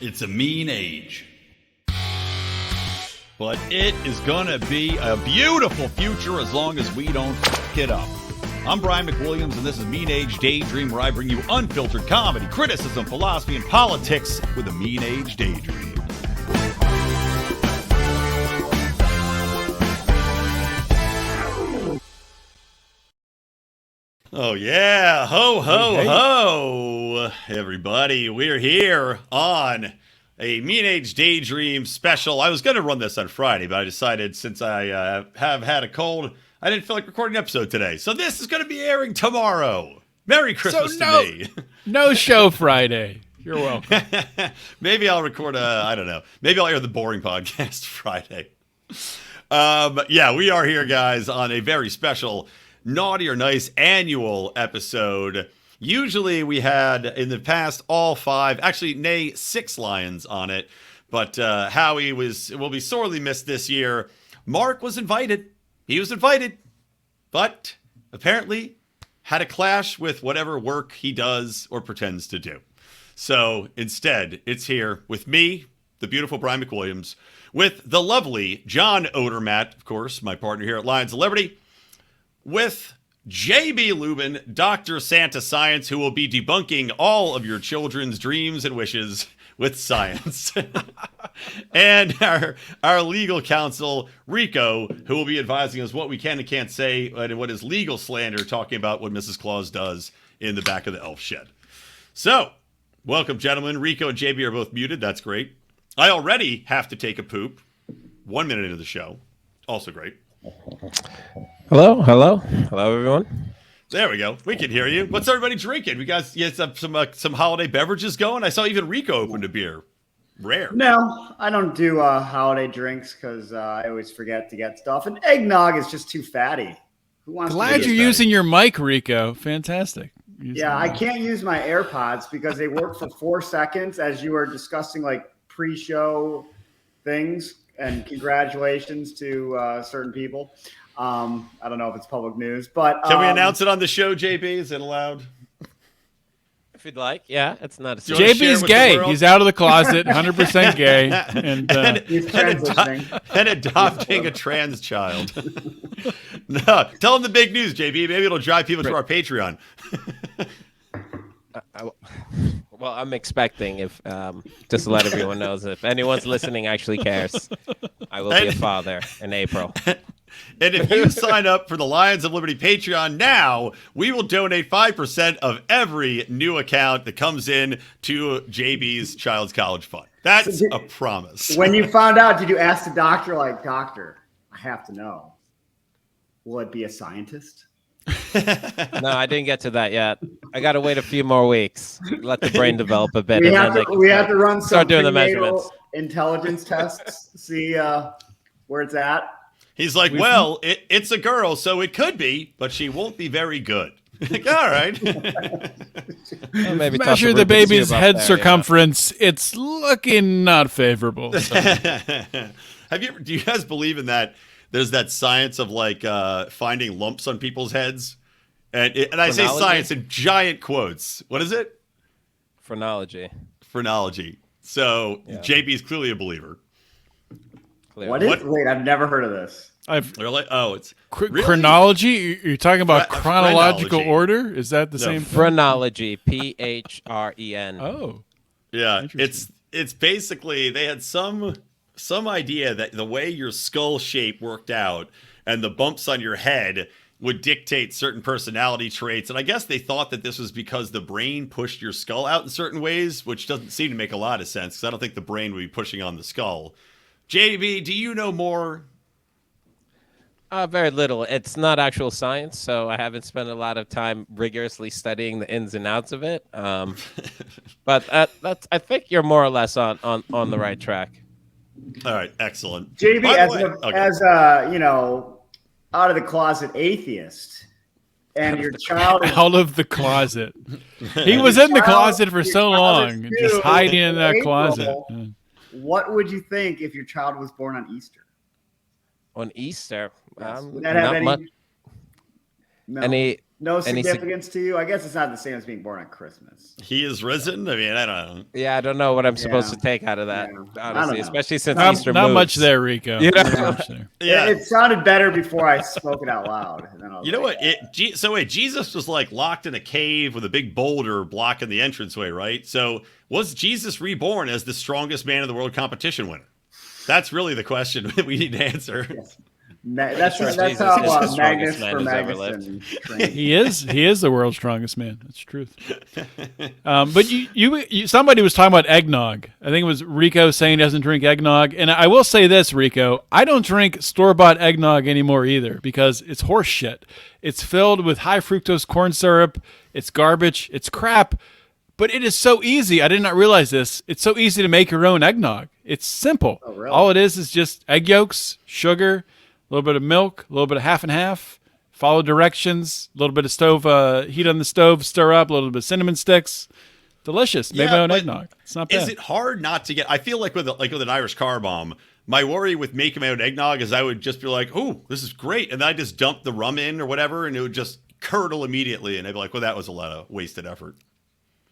It's a mean age. But it is going to be a beautiful future as long as we don't f*** it up. I'm Brian McWilliams, and this is Mean Age Daydream, where I bring you unfiltered comedy, criticism, philosophy, and politics with a Mean Age Daydream. Oh, yeah. Ho, ho, ho. Everybody, we're here on a Mean Age Daydream special. I was going to run this on Friday, but I decided since I have had a cold, I didn't feel like recording an episode today. So this is going to be airing tomorrow. Merry Christmas to me. No show Friday. You're welcome. Maybe I'll record I don't know. Maybe I'll air the boring podcast Friday. Yeah, we are here, guys, on a very special Naughty or Nice annual episode. Usually we had in the past all 5, actually nay 6 lions on it, but Howie will be sorely missed this year. Mark was invited. He was invited, but apparently had a clash with whatever work he does or pretends to do. So instead, it's here with me, the beautiful Brian McWilliams, with the lovely John Odermatt, of course, my partner here at Lions of Liberty, with J.B. Lubin, Dr. Santa Science, who will be debunking all of your children's dreams and wishes with science. And our legal counsel, Rico, who will be advising us what we can and can't say and what is legal slander, talking about what Mrs. Claus does in the back of the elf shed. So, welcome, gentlemen. Rico and JB are both muted. That's great. I already have to take a poop 1 minute into the show. Also great. Hello, everyone. There we go. We can hear you. What's everybody drinking? We got some holiday beverages going. I saw even Rico opened a beer. Rare. No, I don't do holiday drinks because I always forget to get stuff. And eggnog is just too fatty. Who wants? Glad you're using your mic, Rico. Fantastic. I can't use my AirPods because they work for 4 seconds as you are discussing like pre-show things. And congratulations to certain people. I don't know if it's public news, but can we announce it on the show, JB? Is it allowed? If you'd like, yeah, it's not a JB's gay. He's out of the closet, 100% gay, and he's transitioning and adopting a trans child. No, tell him the big news, JB. Maybe it'll drive people to our Patreon. Well, I'm expecting, if just to let everyone know, if anyone's listening actually cares, I will be a father in April. And if you sign up for the Lions of Liberty Patreon now, we will donate 5% of every new account that comes in to JB's Child's College Fund. That's a promise. When you found out, did you ask the doctor, like, doctor, I have to know, will it be a scientist? No, I didn't get to that yet. I got to wait a few more weeks. Let the brain develop a bit. We have to run some start doing the measurements. Intelligence tests, see where it's at. He's like, well, it's a girl, so it could be, but she won't be very good. Like, all right. Well, maybe measure the baby's head circumference. Yeah. It's looking not favorable. So. Do you guys believe in that? There's that science of like finding lumps on people's heads, and I say science in giant quotes. What is it? Phrenology. So yeah. JB's clearly a believer. Wait, I've never heard of this. It's really? Chronology. You're talking about chronological order. Is that the same? Phrenology. Phren. Oh, yeah. It's basically they had some idea that the way your skull shape worked out and the bumps on your head would dictate certain personality traits. And I guess they thought that this was because the brain pushed your skull out in certain ways, which doesn't seem to make a lot of sense because I don't think the brain would be pushing on the skull. JB, do you know more? Very little. It's not actual science, so I haven't spent a lot of time rigorously studying the ins and outs of it. But I think you're more or less on the right track. All right, excellent. JB, as out of the closet atheist, and your child is out of the closet. He was in the closet for so long, just hiding in that closet. What would you think if your child was born on Easter? On Easter, Would that have any? No. No Any significance to you? I guess it's not the same as being born on Christmas. He is risen. I mean, I don't know. Yeah, I don't know what I'm supposed to Yeah. take out of that, Yeah. I honestly, don't know. especially since Not, Easter not moves. much there, Rico. You know? Not much there. Yeah. It sounded better before I spoke it out loud. And then I was You know like, what? So wait, Jesus was like locked in a cave with a big boulder blocking the entranceway, right? So was Jesus reborn as the strongest man in the world competition winner? That's really the question that we need to answer. Yes. That's Jesus how is the strongest Magnus man for who's ever Magnuson trained. He is the world's strongest man. That's truth. But you somebody was talking about eggnog. I think it was Rico saying he doesn't drink eggnog. And I will say this, Rico, I don't drink store-bought eggnog anymore either because it's horse shit. It's filled with high fructose corn syrup. It's garbage. It's crap. But it is so easy. I did not realize this. It's so easy to make your own eggnog. It's simple. Oh, really? All it is just egg yolks, sugar, a little bit of milk, a little bit of half and half. Follow directions. A little bit of heat on the stove, stir up. A little bit of cinnamon sticks. Delicious. Make my own but eggnog. It's not bad. Is it hard not to get? I feel like with an Irish car bomb, my worry with making my own eggnog is I would just be like, "Oh, this is great," and then I just dump the rum in or whatever, and it would just curdle immediately, and I'd be like, "Well, that was a lot of wasted effort."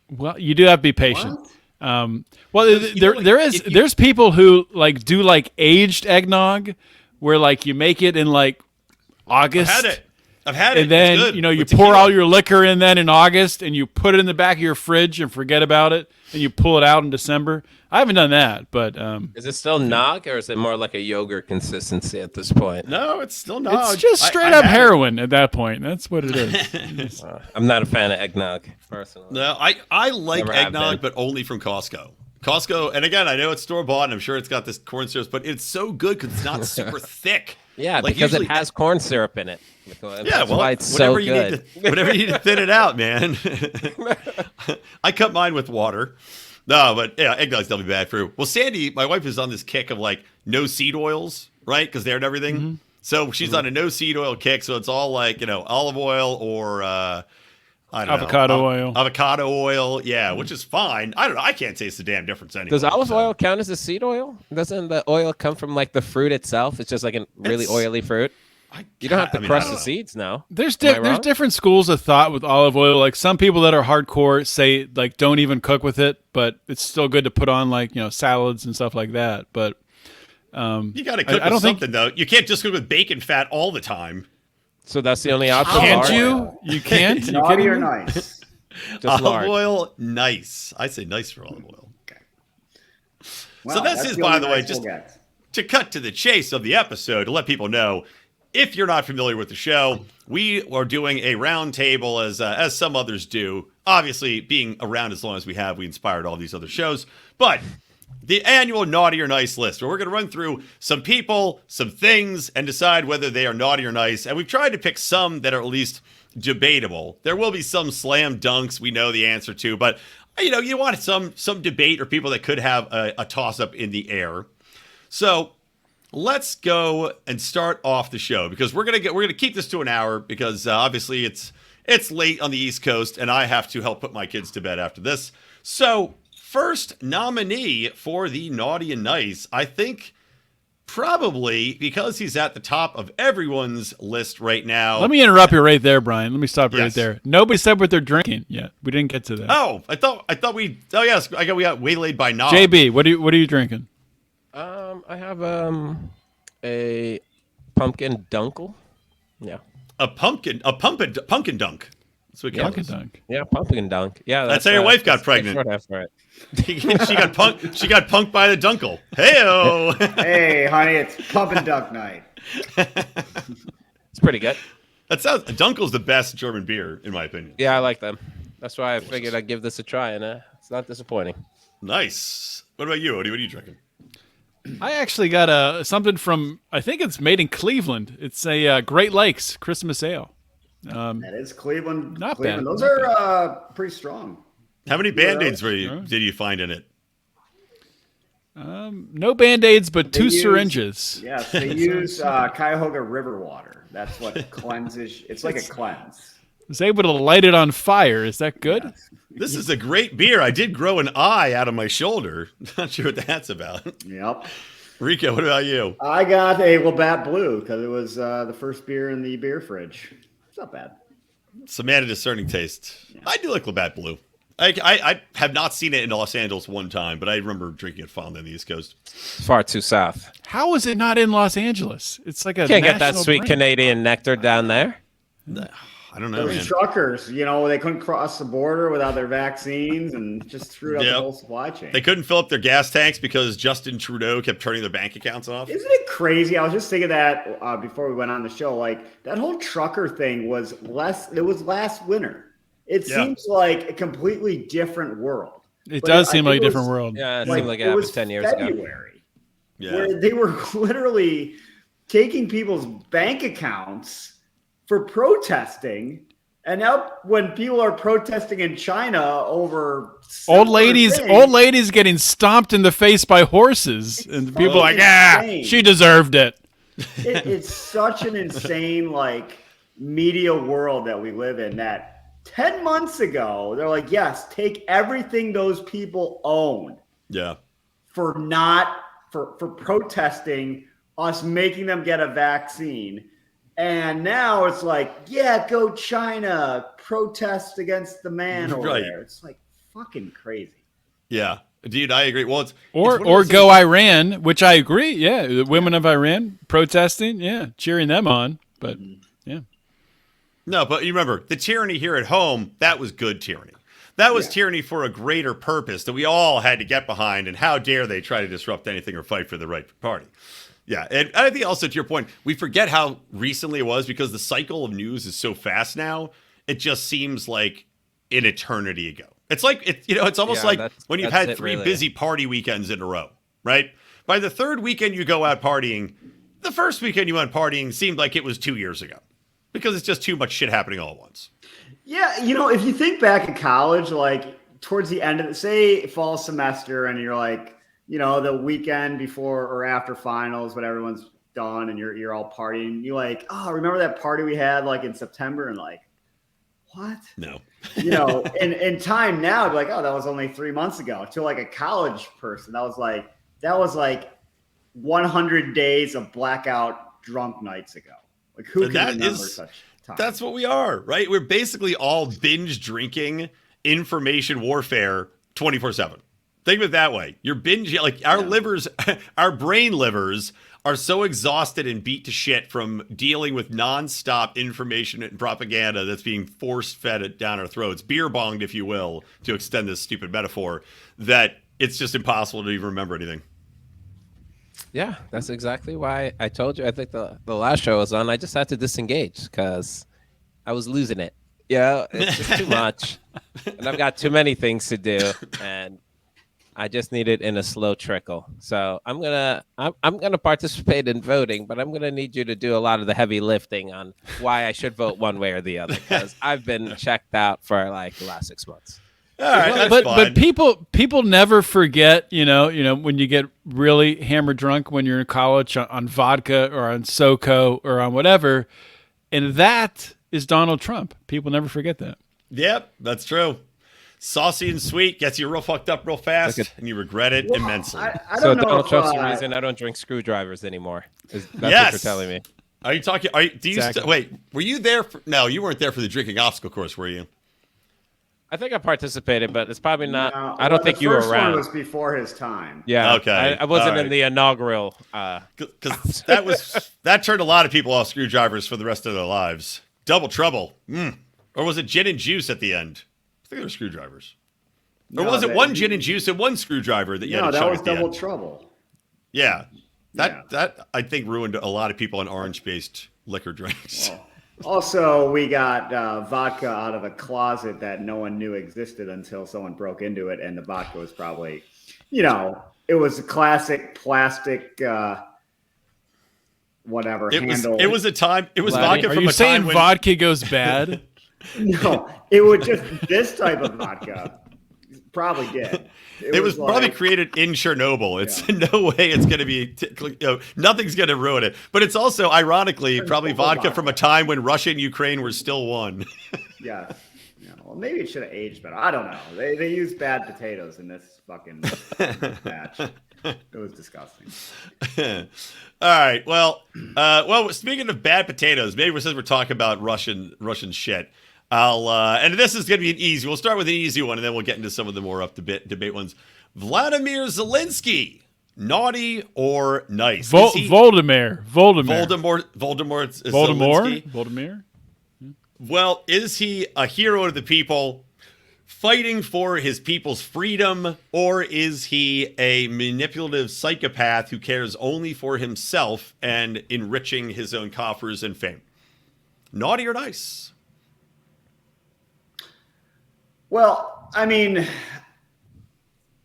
Well, you do have to be patient. What? There's people who do aged eggnog, where you make it in August. I've had it. And then It's good. you With pour tequila. all your liquor in then in August, and you put it in the back of your fridge and forget about it, and you pull it out in December. I haven't done that, but Is it still nog, or is it more like a yogurt consistency at this point? No, it's still not. it's just straight up heroin at that point. That's what it is. I'm not a fan of eggnog, personally. No, I like Never have eggnog, been. but only from Costco. Costco, and again, I know it's store bought, and I'm sure it's got this corn syrup, but it's so good because it's not super thick. Yeah, Like, because usually- it has corn syrup in it. Yeah, That's well, why it's so you good. need to, whatever you need to thin it out, man. I cut mine with water. No, but yeah, eggnog's definitely bad for you. Well, Sandy, my wife is on this kick of no seed oils, right? Because they're in everything. Mm-hmm. So she's on a no seed oil kick. So it's all olive oil or I don't Avocado know, oil. Avocado oil, yeah, which is fine. I don't know. I can't taste the damn difference anyway. Does olive so. oil count as a seed oil? Doesn't the oil come from the fruit itself? It's just a really It's- oily fruit. You don't have to I crush don't the know. seeds now. There's Am I there's wrong? different schools of thought with olive oil. Like some people that are hardcore say don't even cook with it, but it's still good to put on salads and stuff like that. But You got to cook I don't with think- something, though. You can't just cook with bacon fat all the time. So that's the only option. can't Lard? you? You can't. You Naughty kidding or me? nice? Just Olive lard. oil, nice. I say nice for olive oil. Wow, this that's is, the by only the way, nice just we'll get. to cut to the chase of the episode, to let people know, if you're not familiar with the show, we are doing a round table as some others do. Obviously, being around as long as we have, we inspired all these other shows. But the annual naughty or nice list, where we're going to run through some people, some things, and decide whether they are naughty or nice. And we've tried to pick some that are at least debatable. There will be some slam dunks we know the answer to, but you want some debate or people that could have a toss up in the air. So let's go and start off the show because we're gonna keep this to an hour because obviously it's late on the East Coast and I have to help put my kids to bed after this. So first nominee for the naughty and nice, I think probably because he's at the top of everyone's list right now. Let me interrupt you right there, Brian. Let me stop you right Yes. there. Nobody said what they're drinking yet. We didn't get to that. Oh, I thought we. Oh yes, we got waylaid by Nog. JB, what are you drinking? I have a pumpkin dunkel. Yeah. a pumpkin dunk. That's what we call Pumpkin it. dunk. Yeah, pumpkin dunk. Yeah, That's how your wife got that's pregnant. short half for it. She got punked by the dunkle. Heyo. Hey, honey, it's pump and dunk night. It's pretty good. That sounds. Dunkel's the best German beer, in my opinion. Yeah, I like them. That's why I figured I'd give this a try, and it's not disappointing. Nice. What about you, Odie? What are you drinking? I actually got something from, I think it's made in Cleveland. It's a Great Lakes Christmas Ale. That is Cleveland. Not Cleveland. bad. Those are pretty strong. How many Band-Aids did you find in it? No Band-Aids, but They two use- syringes. Yes, they use Cuyahoga River water. That's what cleanses. It's like a cleanse. I was able to light it on fire. Is that good? Yes. This is a great beer. I did grow an eye out of my shoulder. Not sure what that's about. Yep. Rico, what about you? I got a Labatt Blue because it was the first beer in the beer fridge. It's not bad. So man of discerning taste. I do like Labatt Blue. I have not seen it in Los Angeles one time, but I remember drinking it fondly on the East Coast. Far too south. How is it not in Los Angeles? It's like a Can't get that national sweet brand. Canadian nectar down there. I don't know, Those man. truckers, they couldn't cross the border without their vaccines and just threw out the whole supply chain. They couldn't fill up their gas tanks because Justin Trudeau kept turning their bank accounts off. Isn't it crazy? I was just thinking that before we went on the show. Like that whole trucker thing was last winter. It seems like a completely different world. It does seem like a different world. Yeah, it seemed like it happened 10 years ago. Where they were literally taking people's bank accounts for protesting. And now when people are protesting in China over old ladies getting stomped in the face by horses, and people are like, she deserved it. It's such an insane media world that we live in that 10 months ago, they're like, yes, take everything those people own. Yeah. For protesting us making them get a vaccine. And now it's like, yeah, go China, protest against the man over there. It's like fucking crazy. Yeah. Dude, I agree. Well, or go Iran, which I agree. Yeah. The women of Iran protesting. Yeah. Cheering them on. But yeah. No, but you remember the tyranny here at home, that was good tyranny. That was tyranny for a greater purpose that we all had to get behind. And how dare they try to disrupt anything or fight for the right party? Yeah. And I think also to your point, we forget how recently it was because the cycle of news is so fast now. It just seems like an eternity ago. It's like, it's almost like when you've had three busy party weekends in a row, right? By the third weekend you go out partying, the first weekend you went partying seemed like it was 2 years ago because it's just too much shit happening all at once. Yeah. If you think back in college, towards the end of say fall semester and you're like, the weekend before or after finals, when everyone's done and you're all partying, you're like, oh, remember that party we had in September? And what? No. In time now, be like, oh, that was only 3 months ago. To a college person, that was 100 days of blackout drunk nights ago. Who can remember such time? That's what we are, right? We're basically all binge drinking information warfare 24/7. Think of it that way. You're binge our livers, our brain livers are so exhausted and beat to shit from dealing with nonstop information and propaganda that's being force fed down our throats, beer bonged, if you will, to extend this stupid metaphor, that it's just impossible to even remember anything. Yeah, that's exactly why I told you. I think the last show I was on, I just had to disengage because I was losing it. Yeah, it's just too much, and I've got too many things to do, and I just need it in a slow trickle. So I'm gonna participate in voting, but I'm gonna need you to do a lot of the heavy lifting on why I should vote one way or the other because I've been checked out for the last 6 months. All right, but people never forget, when you get really hammered drunk when you're in college on vodka or on SoCo or on whatever, and that is Donald Trump. People never forget that. Yep, that's true. Saucy and sweet gets you real fucked up real fast, and you regret it immensely. I so don't know Donald Trump's the reason I don't drink screwdrivers anymore. That's what you're telling me. Are you talking? Wait, were you there? No, you weren't there for the drinking obstacle course, were you? I think I participated, but it's probably not. No, I don't think you were around. The first one was before his time. Yeah. Okay. I wasn't in the inaugural. Because that turned a lot of people off screwdrivers for the rest of their lives. Double trouble. Or was it gin and juice at the end? I think they were screwdrivers. Or was it one gin and juice and one screwdriver that you had to chug that was at the double end? trouble. Yeah. That I think ruined a lot of people on orange-based liquor drinks. Well, also, we got vodka out of a closet that no one knew existed until someone broke into it, and the vodka was probably, it was a classic plastic handle. It was a time. It was vodka Are from you a saying time when vodka goes bad? No, it was just this type of vodka. Probably did. It was probably created in Chernobyl. It's no way it's going to be, nothing's going to ruin it. But it's also, ironically, probably vodka from a time when Russia and Ukraine were still one. Yeah. Well, maybe it should have aged better. I don't know. They used bad potatoes in this fucking batch. It was disgusting. All right. Well, speaking of bad potatoes, maybe since we're talking about Russian shit, And this is going to be an easy. We'll start with an easy one, and then we'll get into some of the more up debate ones. Vladimir Zelensky, naughty or nice? Voldemort. Zelensky. Voldemort. Well, is he a hero of the people, fighting for his people's freedom, or is he a manipulative psychopath who cares only for himself and enriching his own coffers and fame? Naughty or nice? Well, I mean,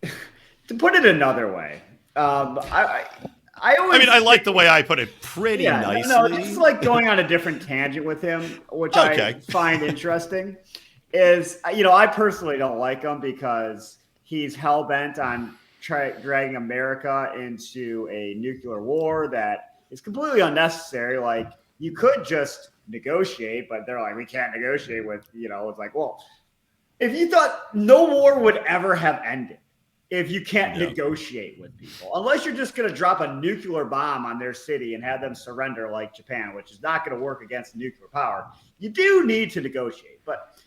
to put it another way, I like the way I put it pretty nicely. No, it's like going on a different tangent with him, which I find interesting. Is, I personally don't like him because he's hell bent on dragging America into a nuclear war that is completely unnecessary. Like, you could just negotiate, but they're like, we can't negotiate with, it's like, well, if you thought no war would ever have ended, if you can't negotiate with people, unless you're just going to drop a nuclear bomb on their city and have them surrender like Japan, which is not going to work against nuclear power, you do need to negotiate. But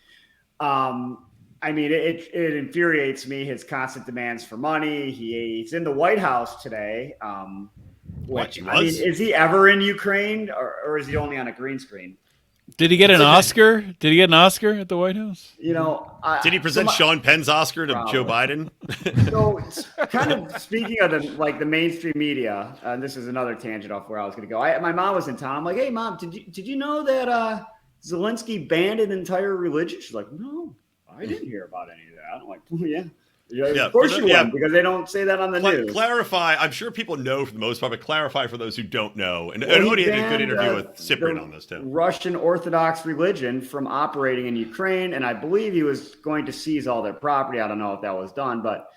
it infuriates me, his constant demands for money. He's in the White House today. Is he ever in Ukraine, or is he only on a green screen? Did he get an Oscar? Did he get an Oscar at the White House? Did he present Sean Penn's Oscar to Joe Biden? So, kind of speaking of the mainstream media, and this is another tangent off where I was going to go. My mom was in town. I'm like, hey, Mom, did you know that Zelensky banned an entire religion? She's like, no, I didn't hear about any of that. I'm like, oh, yeah. Of course you wouldn't, because they don't say that on the news. Clarify. I'm sure people know for the most part, but clarify for those who don't know. And Odie had a good interview with Cyprian on this, too. Russian Orthodox religion from operating in Ukraine, and I believe he was going to seize all their property. I don't know if that was done, but,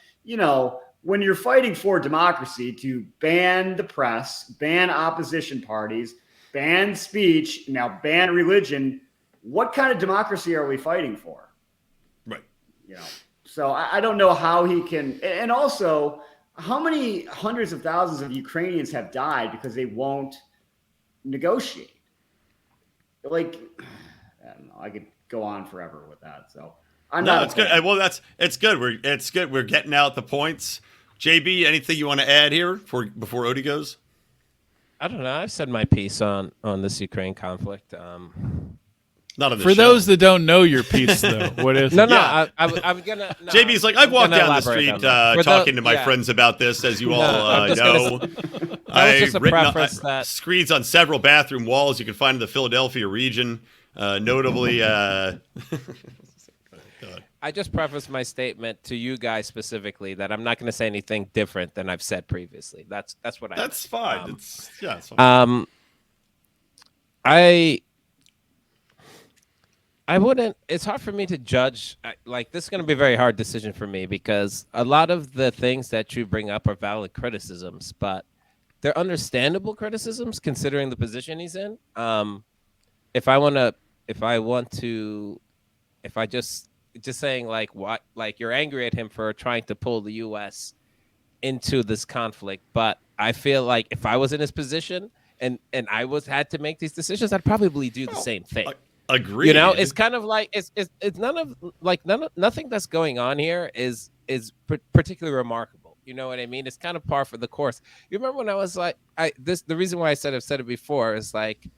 when you're fighting for democracy, to ban the press, ban opposition parties, ban speech, now ban religion, what kind of democracy are we fighting for? Right. So I don't know how he can, and also how many hundreds of thousands of Ukrainians have died because they won't negotiate. Like, I don't know. I could go on forever with that. So it's good. Well, it's good. It's good. We're getting out the points. JB, anything you want to add here before Odie goes? I don't know. I've said my piece on this Ukraine conflict. Not on the For show. those that don't know your piece, though, what is it? I'm gonna. No, JB's like, I've walked down the street talking to my friends about this, as you all know. I've written screens on several bathroom walls you can find in the Philadelphia region, notably. I just prefaced my statement to you guys specifically that I'm not going to say anything different than I've said previously. That's what I. That's fine. It's fine. I wouldn't. It's hard for me to judge. Like, this is going to be a very hard decision for me because a lot of the things that you bring up are valid criticisms, but they're understandable criticisms considering the position he's in. Just saying like what, like, you're angry at him for trying to pull the U.S. into this conflict, but I feel like if I was in his position and I had to make these decisions, I'd probably do the same thing. Agree. It's kind of like it's nothing that's going on here is particularly remarkable. You know what I mean? It's kind of par for the course. You remember when I was like, the reason why I've said it before is like,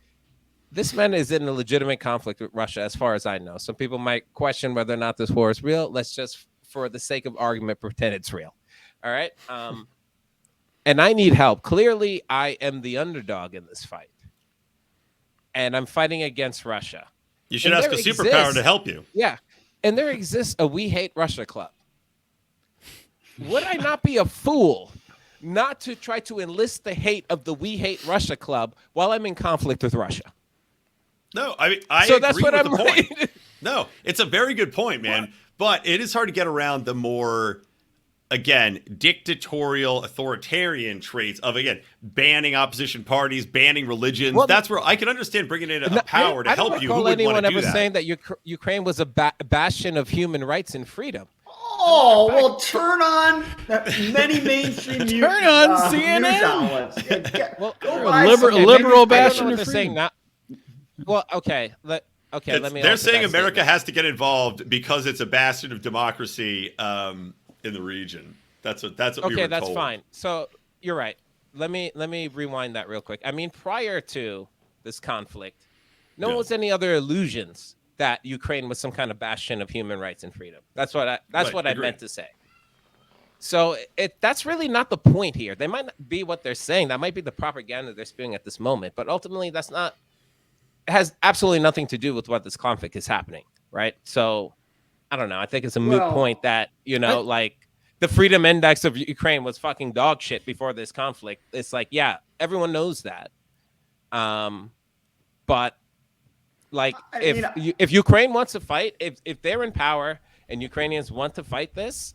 this man is in a legitimate conflict with Russia, as far as I know. Some people might question whether or not this war is real. Let's just, for the sake of argument, pretend it's real. All right. And I need help. Clearly, I am the underdog in this fight, and I'm fighting against Russia. You should ask a superpower to help you. Yeah. And there exists a We Hate Russia club. Would I not be a fool not to try to enlist the hate of the We Hate Russia club while I'm in conflict with Russia? No, I so agree that's what with I'm the point. No, it's a very good point, man. What? But it is hard to get around the more, again, dictatorial, authoritarian traits of, again, banning opposition parties, banning religions. Well, that's where I can understand bringing in a power to help you. Who would want to do that? Saying that Ukraine was a bastion of human rights and freedom. Oh, well, turn on many mainstream news outlets. Liberal bastion of freedom. Well, okay. Okay, let me. They're alter saying that America statement. has to get involved because it's a bastion of democracy in the region. That's what we Okay, were that's told. fine. So you're right. Let me rewind that real quick. I mean, prior to this conflict, no Yeah. one was any other illusions that Ukraine was some kind of bastion of human rights and freedom. That's what Right, I agreed. meant to say. So that's really not the point here. They might not be what they're saying. That might be the propaganda they're spewing at this moment, but ultimately that's not. It has absolutely nothing to do with what this conflict is happening, right? So I don't know. I think it's a moot Well, point that like the freedom index of Ukraine was fucking dog shit before this conflict. It's like, yeah, everyone knows that. But like if Ukraine wants to fight, if they're in power and Ukrainians want to fight this,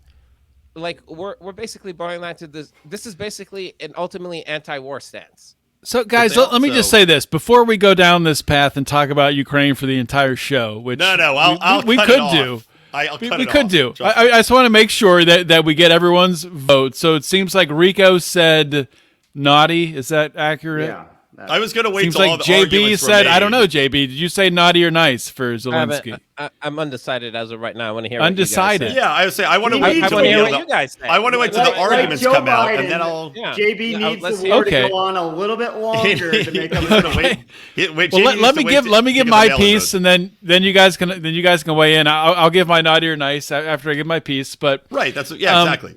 like we're basically buying that to this. This is basically an ultimately anti-war stance. So, guys, they let me just also- say this before we go down this path and talk about Ukraine for the entire show, which No, I'll we cut could it off. do. I'll cut We it could off. do. Trust I me. just want to make sure that we get everyone's vote. So it seems like Rico said naughty. Is that accurate? Yeah. I was going to wait Seems till all like the JB arguments were said, made. I don't know, JB. Did you say naughty or nice for Zelensky? I'm undecided as of right now. I want to hear Undecided. What you guys say. Yeah, I would say I want to I wait I until want to hear we what get you guys say. I want to wait till the Like arguments Joe come out, Biden, and then I'll. Yeah. JB Yeah, needs let's the hear- war Okay. to go on a little bit longer to make up He's for gonna the wait. Well, JD let needs me to give wait to my the piece, mail-in and then you guys can weigh in. I'll give my naughty or nice after I give my piece. But vote. Right. That's exactly.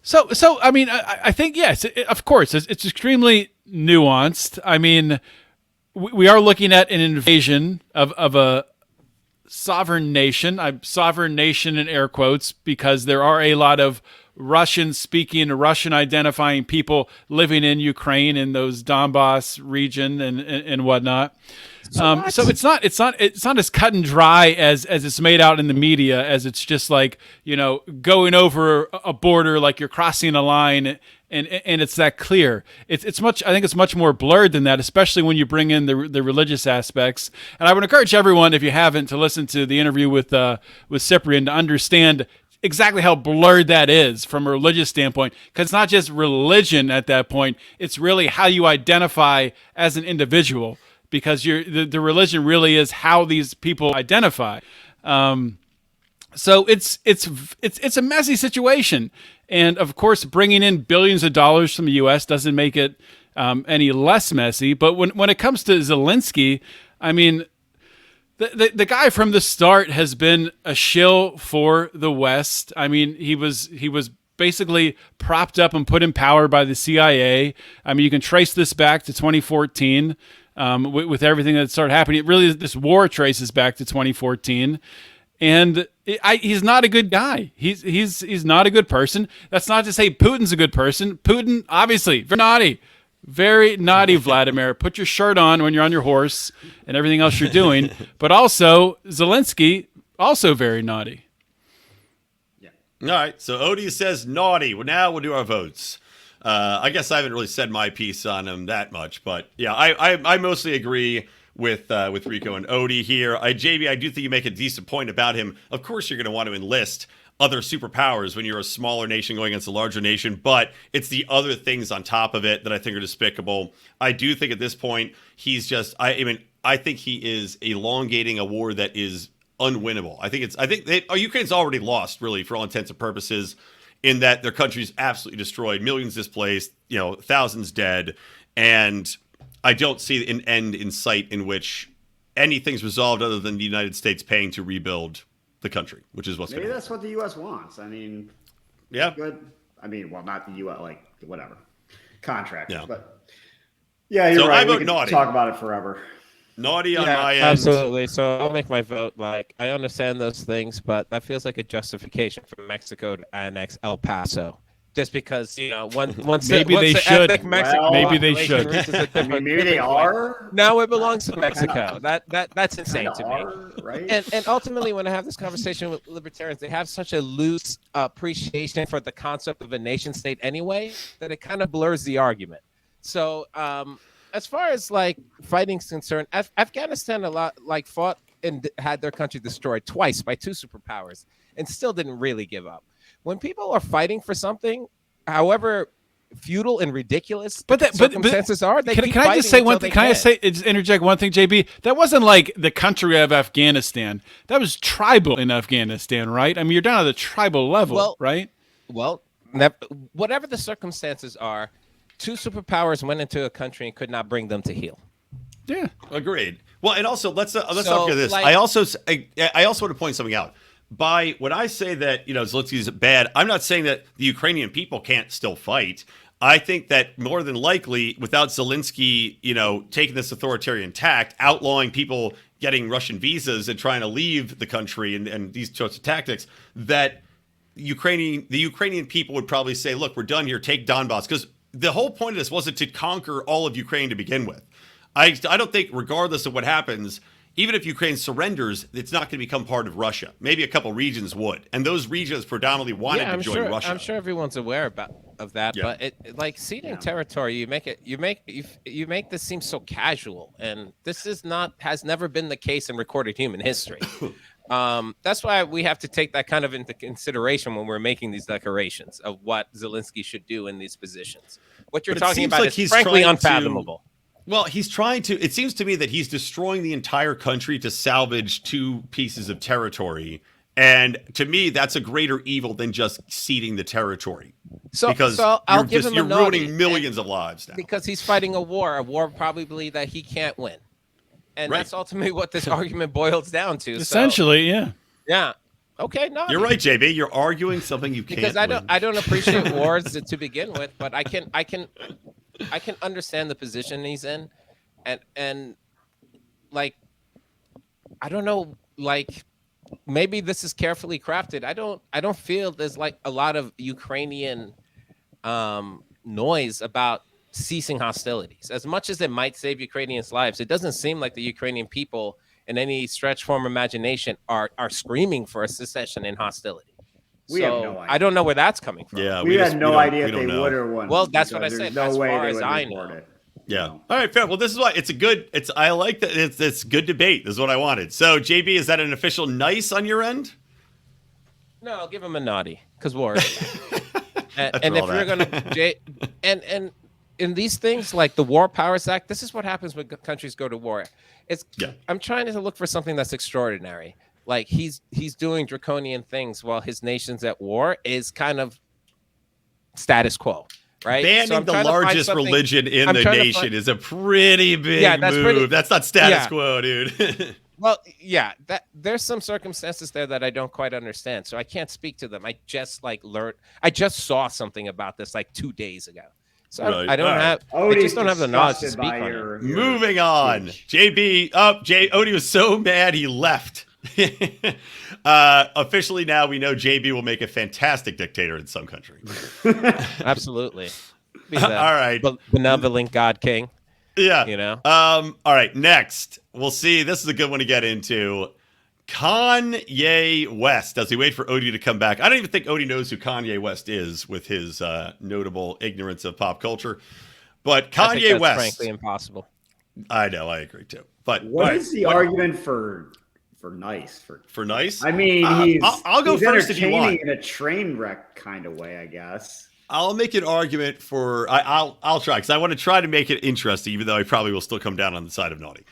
So I mean, I think yes, of course, it's extremely nuanced. I mean, we are looking at an invasion of a sovereign nation. I'm sovereign nation in air quotes because there are a lot of Russian-speaking, Russian-identifying people living in Ukraine in those Donbass region and whatnot. So it's not as cut and dry as it's made out in the media, as it's just like, going over a border like you're crossing a line and it's that clear. I think it's much more blurred than that, especially when you bring in the religious aspects. And I would encourage everyone, if you haven't, to listen to the interview with Cyprian to understand exactly how blurred that is from a religious standpoint, because it's not just religion at that point, it's really how you identify as an individual, because the religion really is how these people identify. So it's a messy situation, and of course, bringing in billions of dollars from the U.S. doesn't make it any less messy. But when it comes to Zelensky, I mean, the guy from the start has been a shill for the West. I mean, he was basically propped up and put in power by the CIA. I mean, you can trace this back to 2014 with everything that started happening. This war traces back to 2014. And he's not a good guy. He's not a good person. That's not to say Putin's a good person. Putin, obviously, very naughty, Vladimir. Put your shirt on when you're on your horse and everything else you're doing. But also, Zelensky, also very naughty. All right. So Odie says naughty. Well, now we'll do our votes. I guess I haven't really said my piece on him that much, but yeah, I mostly agree with Rico and Odie here. JB, I do think you make a decent point about him. Of course, you're going to want to enlist other superpowers when you're a smaller nation going against a larger nation, but it's the other things on top of it that I think are despicable. I do think at this point he's just. I think he is elongating a war that is unwinnable. I think Ukraine's already lost, really, for all intents and purposes, in that their country's absolutely destroyed, millions displaced, thousands dead, and I don't see an end in sight in which anything's resolved other than the United States paying to rebuild the country, which is what's going Maybe to that's what the U.S. wants. I mean, Yeah. good. I mean, well, not the U.S. like whatever contractors, Yeah. but yeah, you're So I right. We vote could naughty. talk about it forever. Naughty on Yeah, my end. absolutely. So I'll make my vote. Like, I understand those things, but that feels like a justification for Mexico to annex El Paso. Just because, once Maybe once they the should. ethnic Mexican Well, maybe they population should. reaches a I different- mean, maybe they different point, are. Now it belongs to Mexico. That's insane Kinda to me. are, right? And ultimately, when I have this conversation with libertarians, they have such a loose appreciation for the concept of a nation state anyway that it kind of blurs the argument. So as far as like fighting's concerned, Afghanistan fought and had their country destroyed twice by two superpowers and still didn't really give up. When people are fighting for something, however futile and ridiculous But the circumstances are, they keep can I just say fighting one until thing? they Can I can. just interject one thing, JB? That wasn't like the country of Afghanistan. That was tribal in Afghanistan, right? I mean, you're down at the tribal level, Well, right? Well, whatever the circumstances are, two superpowers went into a country and could not bring them to heel. Yeah. Agreed. Well, and also let's not So, forget this. like- I also want to point something out. By when I say that Zelensky's bad, I'm not saying that the Ukrainian people can't still fight. I think that more than likely, without Zelensky, taking this authoritarian tact, outlawing people getting Russian visas and trying to leave the country and these sorts of tactics, that the Ukrainian people would probably say, look, we're done here, take Donbass. Because the whole point of this wasn't to conquer all of Ukraine to begin with. I don't think, regardless of what happens, even if Ukraine surrenders, it's not going to become part of Russia. Maybe a couple regions would. And those regions predominantly wanted to join Russia. I'm sure everyone's aware of that, Yeah. but like ceding territory, you make this seem so casual, and this has never been the case in recorded human history. That's why we have to take that kind of into consideration when we're making these declarations of what Zelensky should do in these positions. What you're But it talking seems about like is he's frankly trying to- unfathomable. Well, he's trying to. It seems to me that he's destroying the entire country to salvage 2 pieces of territory. And to me, that's a greater evil than just ceding the territory. Because I'll give him a you're nod, ruining millions of lives now. because he's fighting a war probably that he can't win, and Right. that's ultimately what this argument boils down to. Essentially, yeah. So, yeah. Okay, no, You're right, JB. You're arguing something you can't because win. I don't appreciate wars to begin with, but I can understand the position he's in, and like I don't know, like maybe this is carefully crafted. I don't feel there's like a lot of Ukrainian noise about ceasing hostilities. As much as it might save Ukrainians' lives, it doesn't seem like the Ukrainian people in any stretch form of imagination are screaming for a cessation in hostility. We have no idea. I don't know where that's coming from. Yeah, We had no idea if we they don't know. would or wouldn't. Well, that's what I because said. There's As no way far they as would I report know. it. Yeah. No. All right, fair. Well, this is why I like that. It's good debate. This is what I wanted. So, JB, is that an official nice on your end? No, I'll give him a naughty because war. is bad. After and if all you're that. gonna, and in these things like the War Powers Act, this is what happens when countries go to war. I'm trying to look for something that's extraordinary. Like he's doing draconian things while his nation's at war is kind of status quo, right? Banning I'm the trying to find largest something- religion in I'm the trying to nation find- is a pretty big that's move. pretty- That's not status Yeah. quo, dude. Well, yeah, that there's some circumstances there that I don't quite understand, so I can't speak to them. I just I just saw something about this like 2 days ago, so Right. I don't All right. have. I Odie's just don't have the knowledge to disgusted speak by on it. your Moving on. speech. JB, Odie was so mad he left. Officially now we know JB will make a fantastic dictator in some country. Absolutely. Be the All right. benevolent God King. Yeah. You know? All right. Next, we'll see. This is a good one to get into. Kanye West. As we wait for Odie to come back, I don't even think Odie knows who Kanye West is with his notable ignorance of pop culture. But I think Kanye that's West. frankly impossible. I know. I agree too. But What is the argument for nice? for nice? I mean, I'll go he's first if you entertaining want. in a train wreck kind of way, I guess. I'll make an argument for. I'll try because I want to try to make it interesting, even though I probably will still come down on the side of naughty.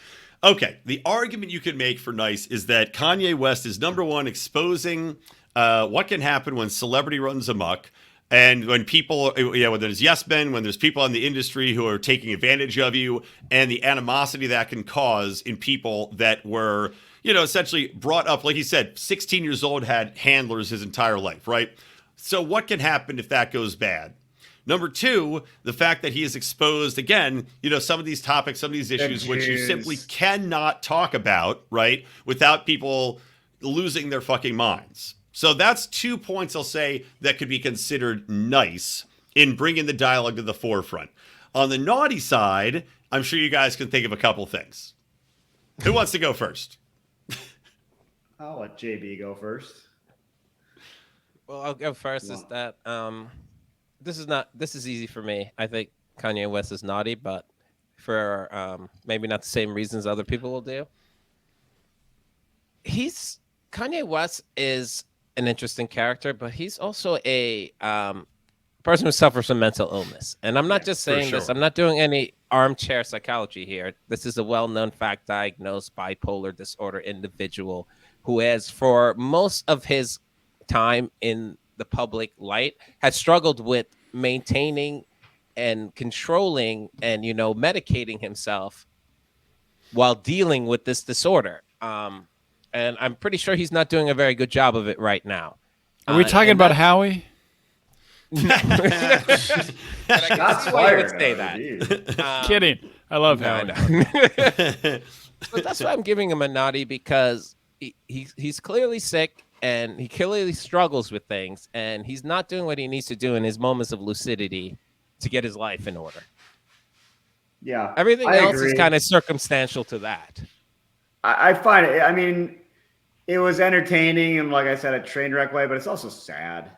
Okay, the argument you can make for nice is that Kanye West is number one exposing what can happen when celebrity runs amok, and when people, when there's yes men, when there's people in the industry who are taking advantage of you, and the animosity that can cause in people that were, essentially brought up, like he said, 16 years old, had handlers his entire life, right? So what can happen if that goes bad? Number two, the fact that he is exposed, again, some of these topics, some of these issues, which you Jeers. simply cannot talk about, right, without people losing their fucking minds. So that's 2 points I'll say that could be considered nice in bringing the dialogue to the forefront. On the naughty side, I'm sure you guys can think of a couple things. Who wants to go first? I'll let JB go first. Well, I'll go first. Is that this is easy for me. I think Kanye West is naughty, but for maybe not the same reasons other people will do. Kanye West is an interesting character, but he's also a person who suffers from mental illness. And I'm not just saying this. sure. I'm not doing any armchair psychology here. This is a well-known fact diagnosed bipolar disorder individual who has, for most of his time in the public light, has struggled with maintaining and controlling and, medicating himself while dealing with this disorder. And I'm pretty sure he's not doing a very good job of it right now. Are we talking about Howie? Shots fired. Say that. Kidding. I love No, Howie. no. But that's why I'm giving him a naughty, because he's clearly sick and he clearly struggles with things, and he's not doing what he needs to do in his moments of lucidity to get his life in order. Yeah. Everything I else agree. is kind of circumstantial to that. I find it, I mean, it was entertaining and, like I said, a train wreck way, but it's also sad.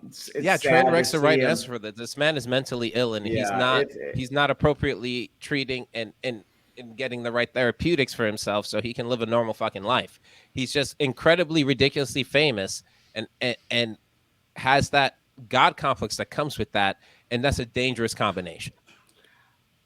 It's Yeah, sad train to wreck's the see right him- answer for that. This man is mentally ill, and Yeah, he's not appropriately treating and getting the right therapeutics for himself so he can live a normal fucking life. He's just incredibly ridiculously famous and has that God complex that comes with that, and that's a dangerous combination.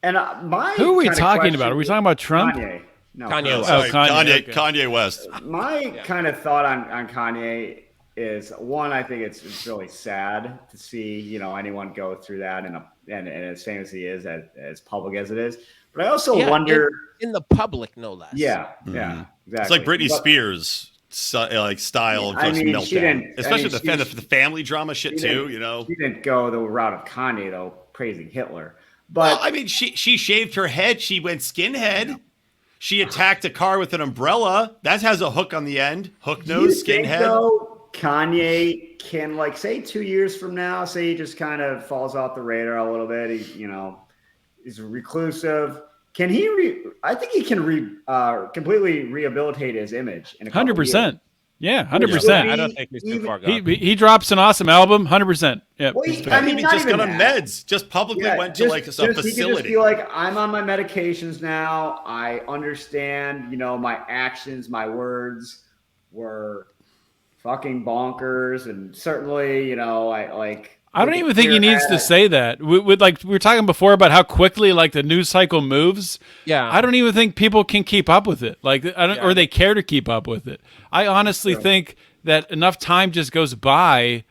And my Who are we kind of talking question about? Are we is- talking about Trump? Kanye. No, Kanye West. Sorry, Kanye, Kanye, okay. Kanye West. My kind of thought on Kanye is, one, I think it's really sad to see anyone go through that and as famous as he is, as public as it is. But I also wonder, in the public, no less. yeah, Mm-hmm. exactly. It's like Britney But- Spears style of I just mean, she meltdown, didn't- I especially mean, the family drama shit she too. didn't- She didn't go the route of Kanye though, praising Hitler. But Well, I mean, she shaved her head. She went skinhead. She attacked a car with an umbrella. That has a hook on the end. Hook do you nose, think, skinhead. though, Kanye can, like, say 2 years from now, say he just kind of falls off the radar a little bit. He, is reclusive. Can he? I think he can completely rehabilitate his image in a couple 100%. years. Yeah, Would 100%. I don't think he's too far gone. He drops an awesome album, 100%. Yeah. Well, I mean, he not just got even on that. meds. Just publicly Yeah, went to like a He could just facility. be like, I'm on my medications now. I understand, my actions, my words were fucking bonkers, and certainly, I don't even think he needs to say that. We were talking before about how quickly like the news cycle moves. Yeah. I don't even think people can keep up with it. Like or they care to keep up with it. I honestly think that enough time just goes by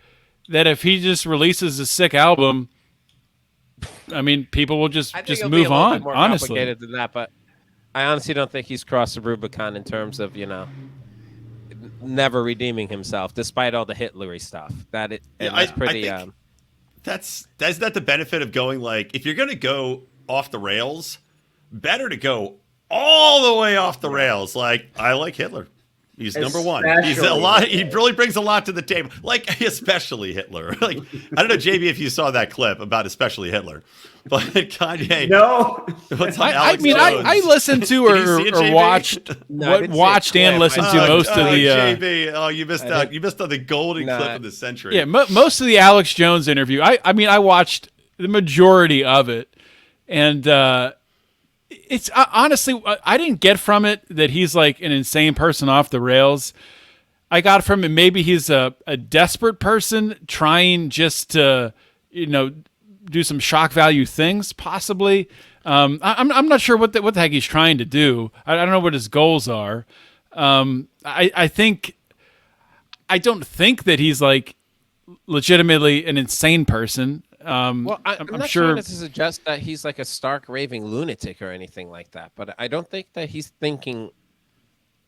that if he just releases a sick album, I mean, people will just I think it'll be move a little on. bit more Honestly, complicated than that, but I honestly don't think he's crossed the Rubicon in terms of never redeeming himself, despite all the Hitlery stuff. That's pretty. I think that's that the benefit of going, like, if you're gonna go off the rails, better to go all the way off the rails. Like, I like Hitler. He's number one. He's a lot. He really brings a lot to the table. Like, especially Hitler. Like, I don't know, JB, if you saw that clip about especially Hitler, but Kanye. No. What's on I Alex mean, Jones? I listened to Did you see it, or JB? watched No, I didn't see a watched and clip. listened to most of the. JB. Oh, you missed out. You missed on the golden clip of the century. Yeah, most of the Alex Jones interview. I mean, I watched the majority of it, and it's honestly, I didn't get from it that he's like an insane person off the rails. I got from it maybe he's a desperate person trying just to do some shock value things, possibly. I'm not sure what the heck he's trying to do. I don't know what his goals are. I don't think that he's like legitimately an insane person. Well, I'm not sure trying to suggest that he's like a stark raving lunatic or anything like that, but I don't think that he's thinking.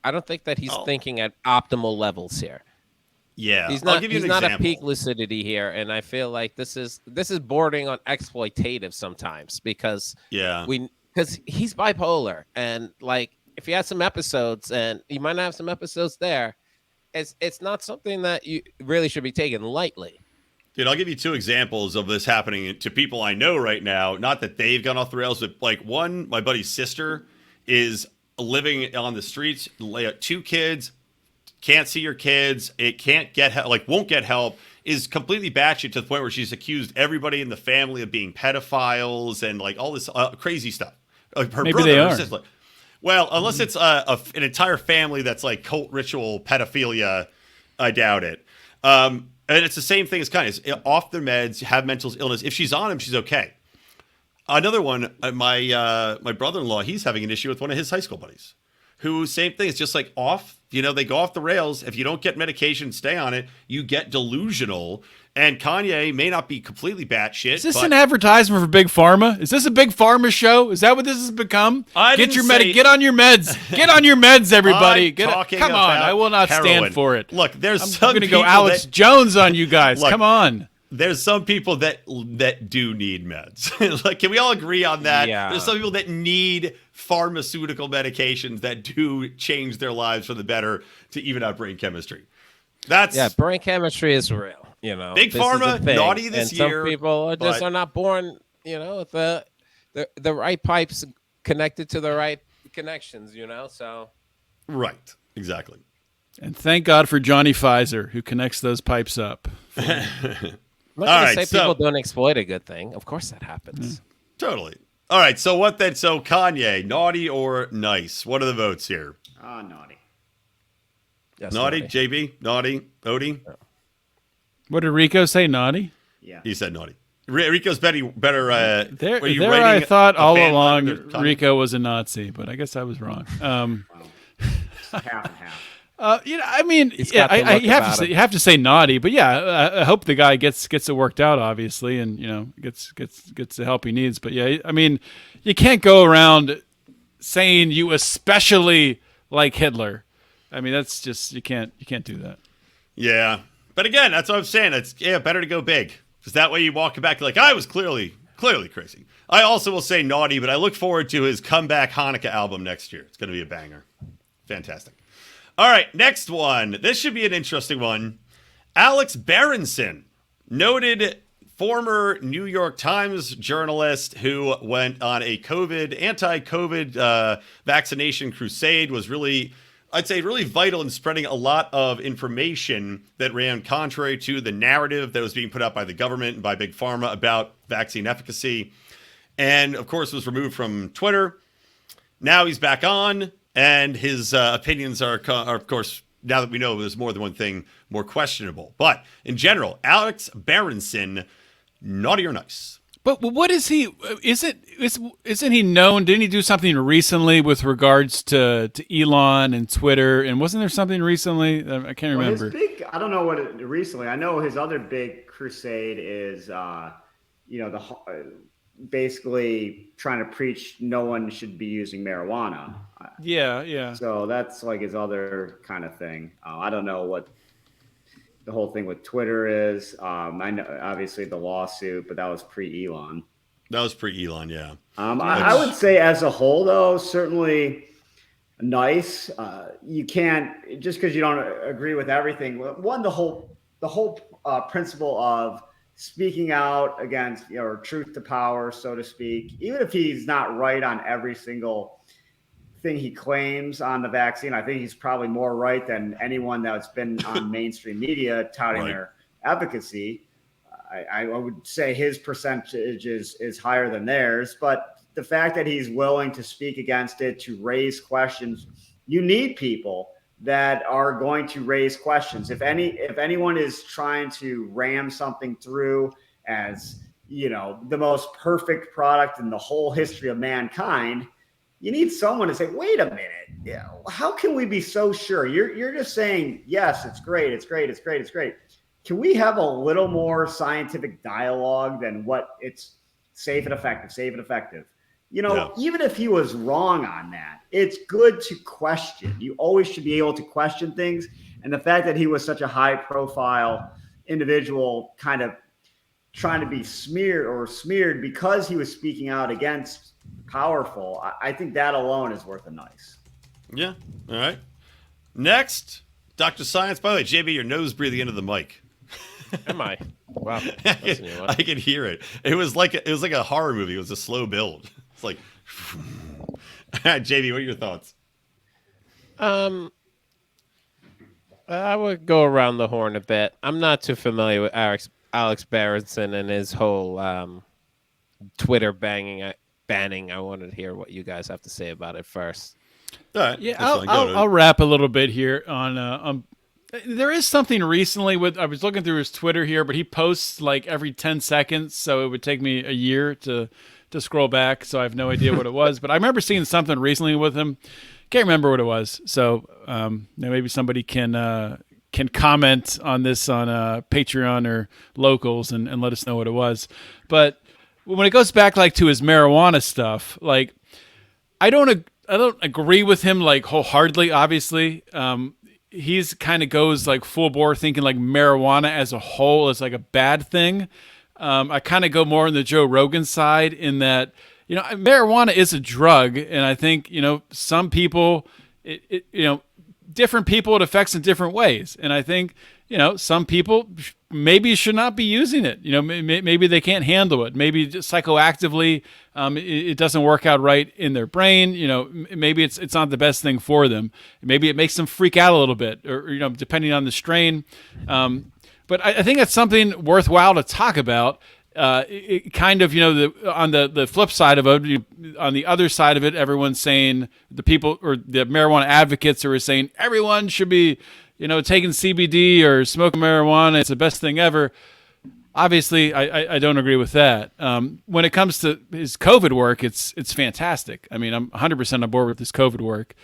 I don't think that he's thinking at optimal levels here. Yeah, He's I'll not. give you He's an not example. at peak lucidity here, and I feel like this is bordering on exploitative sometimes because he's bipolar, and like if he has some episodes, and you might not have some episodes there, it's not something that you really should be taken lightly. Dude, I'll give you two examples of this happening to people I know right now. Not that they've gone off the rails, but like one, my buddy's sister is living on the streets, 2 kids, can't see your kids, it can't get help, like won't get help, is completely batshit to the point where she's accused everybody in the family of being pedophiles and like all this crazy stuff. Her Maybe brother, they her are. sister. Well, unless it's an entire family that's like cult ritual pedophilia, I doubt it. And it's the same thing as Kanye. It's off their meds, have mental illness. If she's on them, she's okay. Another one, my brother-in-law, he's having an issue with one of his high school buddies, who, same thing, it's just like off, they go off the rails. If you don't get medication, stay on it, you get delusional. And Kanye may not be completely batshit. Is this an advertisement for Big Pharma? Is this a Big Pharma show? Is that what this has become? Get on your meds. Get on your meds, everybody. Come on, I will not stand for it. Look, I'm going to go Alex Jones on you guys. Come on. There's some people that do need meds. Like, can we all agree on that? Yeah. There's some people that need pharmaceutical medications that do change their lives for the better to even out brain chemistry. Brain chemistry is real. Big Pharma, naughty this year. Some people are not born, with the right pipes connected to the right connections. So right, exactly. And thank God for Johnny Pfizer, who connects those pipes up. I'm not going to say people don't exploit a good thing. Of course that happens. Totally. All right. So what then? So Kanye, naughty or nice? What are the votes here? Naughty. Yes, naughty. JB, naughty. Odie. No. What did Rico say? Naughty. Yeah. He said naughty. Rico's better. I thought all along Rico was a Nazi, but I guess I was wrong. Half and half. You have to say naughty, but I hope the guy gets it worked out, obviously, and gets the help he needs. But you can't go around saying you especially like Hitler. That's just you can't do that. Yeah, but again, that's what I'm saying. It's better to go big, because that way you walk back like I was clearly crazy. I also will say naughty, but I look forward to his comeback Hanukkah album next year. It's going to be a banger. Fantastic. All right, next one. This should be an interesting one. Alex Berenson, noted former New York Times journalist who went on a anti-COVID vaccination crusade, was really vital in spreading a lot of information that ran contrary to the narrative that was being put out by the government and by Big Pharma about vaccine efficacy. And, of course, was removed from Twitter. Now he's back on. And his opinions are, of course, now that we know there's more than one thing, more questionable. But in general, Alex Berenson, naughty or nice? But what is he? Isn't he known? Didn't he do something recently with regards to Elon and Twitter? And wasn't there something recently? I can't remember. I don't know recently. I know his other big crusade is, basically trying to preach no one should be using marijuana. Yeah. So that's like his other kind of thing. I don't know what the whole thing with Twitter is. I know obviously the lawsuit, but that was pre-Elon. That was pre-Elon, yeah. I would say as a whole, though, certainly nice. You can't, just because you don't agree with everything. One, the whole principle of speaking out against, or truth to power, so to speak, even if he's not right on every single thing he claims on the vaccine, I think he's probably more right than anyone that's been on mainstream media touting their efficacy. I would say his percentage is higher than theirs, but the fact that he's willing to speak against it, to raise questions, you need people that are going to raise questions. If anyone is trying to ram something through as, the most perfect product in the whole history of mankind, you need someone to say, wait a minute, how can we be so sure? You're just saying, yes, it's great. Can we have a little more scientific dialogue than what it's safe and effective? Even if he was wrong on that, it's good to question. You always should be able to question things. And the fact that he was such a high profile individual kind of trying to be smeared because he was speaking out against powerful, I think that alone is worth a nice. Yeah. All right. Next, Dr. Science. By the way, JB, your nose breathing into the mic. Am I? Wow. I could hear it. It was like a horror movie. It was a slow build. It's like, JB, what are your thoughts? I would go around the horn a bit. I'm not too familiar with Alex Berenson and his whole Twitter banning. I wanted to hear what you guys have to say about it first. All right. Yeah, I'll wrap a little bit here on There is something recently with, I was looking through his Twitter here, but he posts like every 10 seconds. So it would take me a year to scroll back. So I have no idea what it was, but I remember seeing something recently with him. Can't remember what it was. So maybe somebody can comment on this on Patreon or Locals and let us know what it was. But when it goes back like to his marijuana stuff, like I don't agree with him like wholeheartedly, obviously. He's kind of goes like full bore thinking like marijuana as a whole is like a bad thing. I kind of go more on the Joe Rogan side in that, marijuana is a drug. And I think, some people, different people it affects in different ways. And I think, some people maybe should not be using it. Maybe they can't handle it. Maybe just psychoactively, it doesn't work out right in their brain. Maybe it's not the best thing for them. Maybe it makes them freak out a little bit, or depending on the strain. But I think that's something worthwhile to talk about. It kind of, on the flip side of it, on the other side of it, everyone's saying, the people or the marijuana advocates are saying everyone should be, taking CBD or smoking marijuana. It's the best thing ever. Obviously, I don't agree with that. When it comes to his COVID work, it's fantastic. I mean, I'm 100% on board with his COVID work.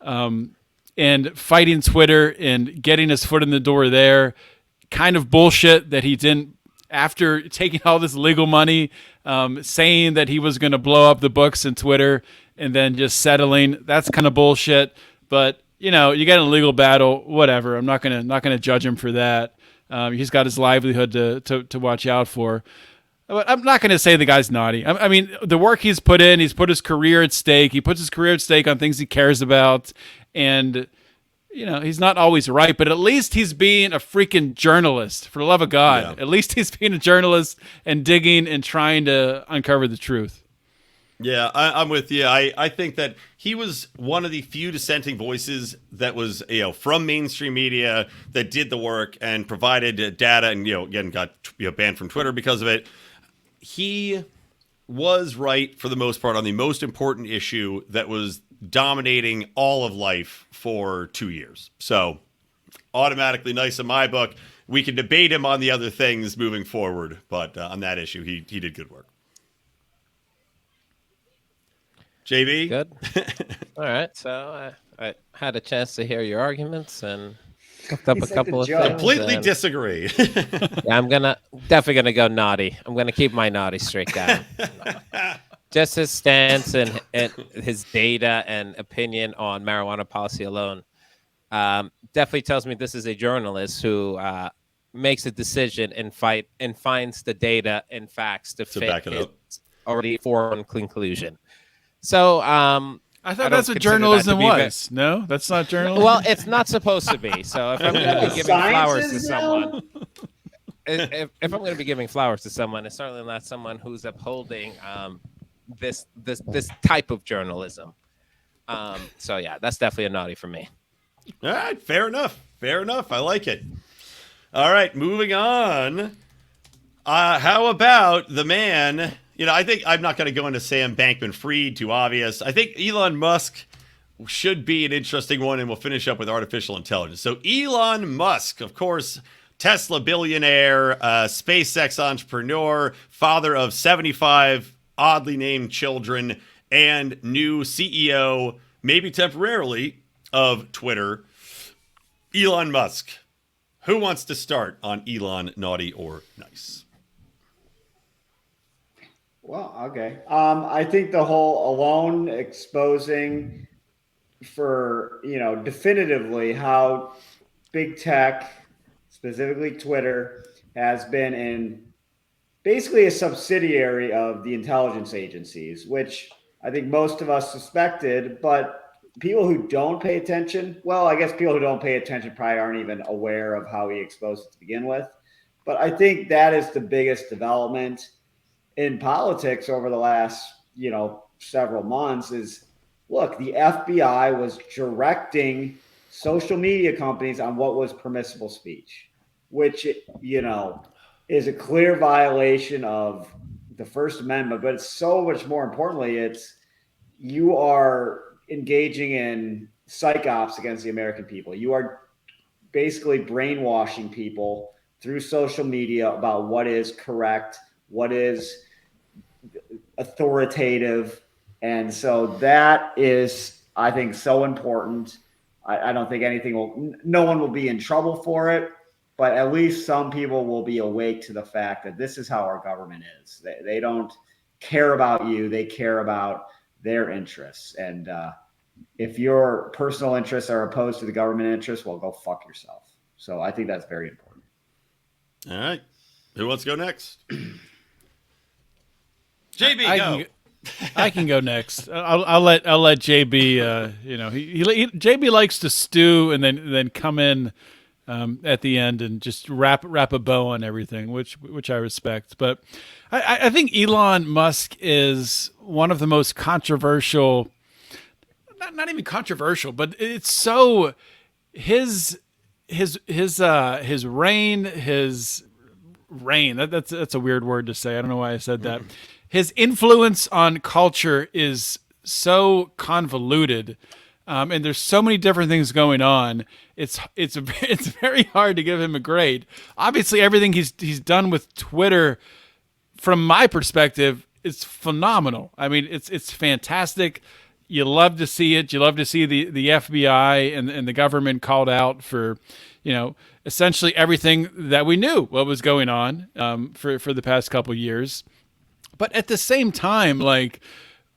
And fighting Twitter and getting his foot in the door there, kind of bullshit that he didn't, after taking all this legal money, saying that he was going to blow up the books in Twitter and then just settling. That's kind of bullshit. But, you get in a legal battle, whatever. I'm not gonna judge him for that. He's got his livelihood to watch out for. But I'm not going to say the guy's naughty. I mean, the work he's put in, he's put his career at stake. He puts his career at stake on things he cares about. And, he's not always right, but at least he's being a freaking journalist, for the love of God. Yeah. At least he's being a journalist and digging and trying to uncover the truth. Yeah, I'm with you. I think that he was one of the few dissenting voices that was, from mainstream media that did the work and provided data and, again, got banned from Twitter because of it. He was right for the most part on the most important issue that was dominating all of life for 2 years. So automatically nice in my book. We can debate him on the other things moving forward, but on that issue, he did good work. JB? Good. All right. So I had a chance to hear your arguments and looked up a couple of things. Completely disagree. Yeah, I'm definitely gonna go naughty. I'm gonna keep my naughty streak down. Just his stance and his data and opinion on marijuana policy alone definitely tells me this is a journalist who makes a decision and finds the data and facts to fit back it up. His already formed conclusion. So I thought that's what journalism was. No, that's not journalism. Well, it's not supposed to be. So if I'm going to be giving flowers to someone, if I'm going to be giving flowers to someone, it's certainly not someone who's upholding this type of journalism. So yeah, that's definitely a naughty for me. All right, fair enough. I like it. All right, moving on. How about the man? I think I'm not going to go into Sam Bankman-Fried, too obvious. I think Elon Musk should be an interesting one, and we'll finish up with artificial intelligence. So Elon Musk, of course, Tesla billionaire, SpaceX entrepreneur, father of 75 oddly named children, and new CEO, maybe temporarily, of Twitter. Elon Musk. Who wants to start on Elon, naughty or nice? Well, okay. I think the whole alone exposing for, definitively how big tech, specifically Twitter, has been in basically a subsidiary of the intelligence agencies, which I think most of us suspected, but people who don't pay attention, well, I guess people who don't pay attention probably aren't even aware of how he exposed it to begin with. But I think that is the biggest development in politics over the last, several months is, look, the FBI was directing social media companies on what was permissible speech, which, is a clear violation of the First Amendment. But it's so much more importantly, you are engaging in psych ops against the American people. You are basically brainwashing people through social media about what is correct, what is authoritative. And so that is, I think, so important. I don't think no one will be in trouble for it, but at least some people will be awake to the fact that this is how our government is. They don't care about you, they care about their interests. And if your personal interests are opposed to the government interests, well, go fuck yourself. So I think that's very important. All right. Who wants to go next? JB, go. I can go next. I'll let JB. JB likes to stew and then come in at the end and just wrap a bow on everything, which I respect. But I think Elon Musk is one of the most controversial. Not even controversial, but it's so his reign. That's a weird word to say. I don't know why I said that. His influence on culture is so convoluted, and there's so many different things going on. It's very hard to give him a grade. Obviously, everything he's done with Twitter, from my perspective, is phenomenal. I mean, it's fantastic. You love to see it. You love to see the FBI and the government called out for, essentially everything that we knew what was going on for the past couple years. But at the same time, like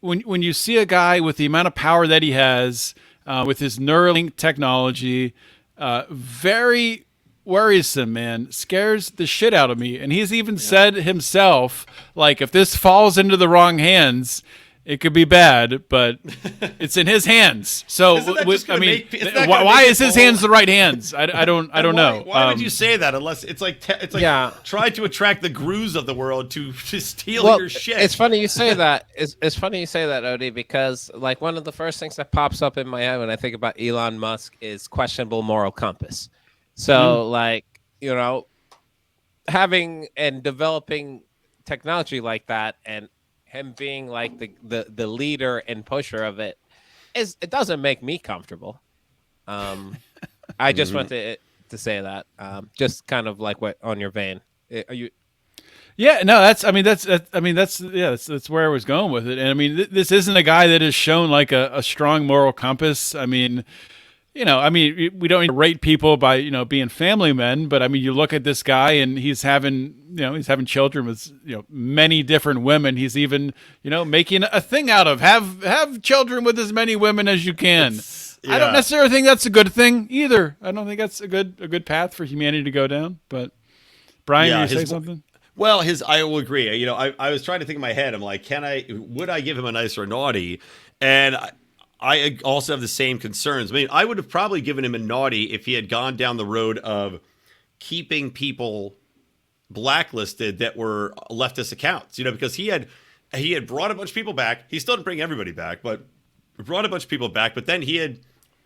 when you see a guy with the amount of power that he has, with his Neuralink technology, very worrisome, man, scares the shit out of me. And he's even said himself, like, if this falls into the wrong hands, it could be bad, but it's in his hands. So, why is his hands the right hands? I don't know. Why would you say that unless it's like try to attract the Grus of the world to steal your shit? It's funny you say that. It's funny you say that, Odie, because like one of the first things that pops up in my head when I think about Elon Musk is questionable moral compass. So having and developing technology like that and him being like the leader and pusher of it doesn't make me comfortable. I just want to say that, just kind of like what on your vein. Are you? Yeah, no, that's where I was going with it. And I mean, this isn't a guy that has shown like a strong moral compass. I mean, we don't need to rate people by, being family men, but I mean, you look at this guy and he's having children with, many different women. He's even, making a thing out of have children with as many women as you can. I don't necessarily think that's a good thing either. I don't think that's a good path for humanity to go down. But Brian, you say something? Well, I will agree. I was trying to think in my head. I'm like, would I give him a nice or a naughty? And I also have the same concerns. I mean, I would have probably given him a naughty if he had gone down the road of keeping people blacklisted that were leftist accounts, because he had brought a bunch of people back. He still didn't bring everybody back, but brought a bunch of people back. But then he had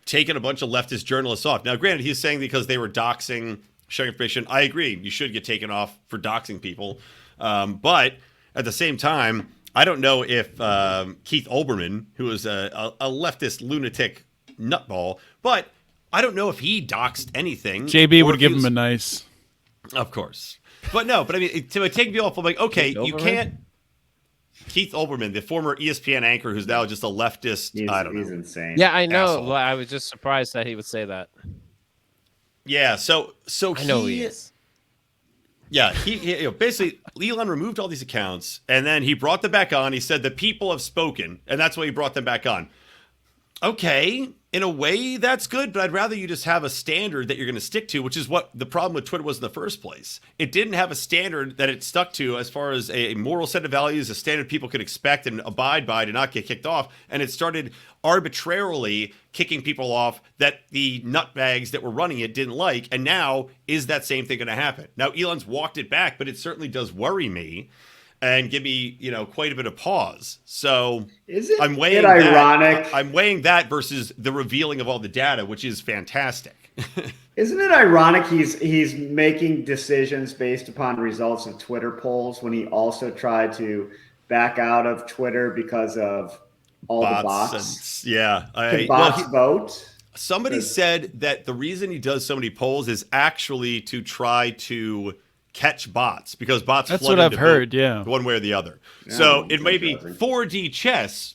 taken a bunch of leftist journalists off. Now, granted, he's saying because they were doxing, sharing information. I agree. You should get taken off for doxing people. But at the same time, I don't know if Keith Olbermann, who is a leftist lunatic nutball, but I don't know if he doxed anything. JB would give him a nice. Of course. But I mean, to take me off, I'm like, okay, you can't. Keith Olbermann, the former ESPN anchor, who's now just a leftist. He's insane. Yeah, I know. Asshole. I was just surprised that he would say that. Yeah, so I know he is. Yeah, he basically Elon removed all these accounts and then he brought them back on. He said the people have spoken, and that's why he brought them back on. Okay, in a way that's good, but I'd rather you just have a standard that you're going to stick to, which is what the problem with Twitter was in the first place. It didn't have a standard that it stuck to as far as a moral set of values, a standard people could expect and abide by to not get kicked off, and it started arbitrarily kicking people off that the nutbags that were running it didn't like, and now is that same thing going to happen? Now, Elon's walked it back, but it certainly does worry me and give me, quite a bit of pause. So I'm weighing ironic? I'm weighing that versus the revealing of all the data, which is fantastic. Isn't it ironic he's making decisions based upon results of Twitter polls when he also tried to back out of Twitter because of all the bots? Yeah. Can bots vote? Somebody said that the reason he does so many polls is actually to try to catch bots, because bots That's flood what I've into heard, vote yeah. one way or the other. Yeah, So it that's may be interesting. 4D chess,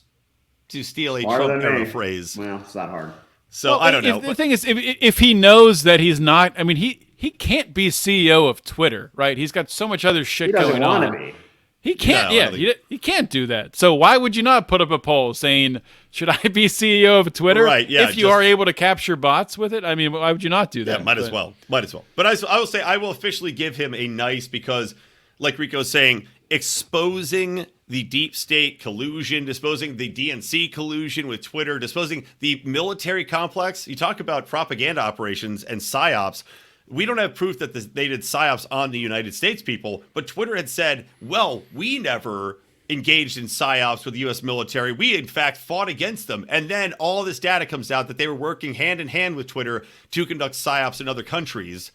to steal a Smarter Trump than era me. phrase. Well, it's not hard. So I don't know. The thing is, if he knows that he's not, I mean, he can't be CEO of Twitter, right? He's got so much other shit He doesn't going want on. to be. He can't. No, I Yeah, don't think- he can't do that. So why would you not put up a poll saying, "Should I be CEO of Twitter?" Right, yeah, If you are able to capture bots with it, I mean, why would you not do that? Yeah, might as well. Might as well. But I will say I will officially give him a nice, because, like Rico's saying, exposing the deep state collusion, disposing the DNC collusion with Twitter, disposing the military complex. You talk about propaganda operations and psyops. We don't have proof that they did psyops on the United States people, but Twitter had said, well, we never engaged in psyops with the U.S. military. We, in fact, fought against them. And then all this data comes out that they were working hand in hand with Twitter to conduct psyops in other countries,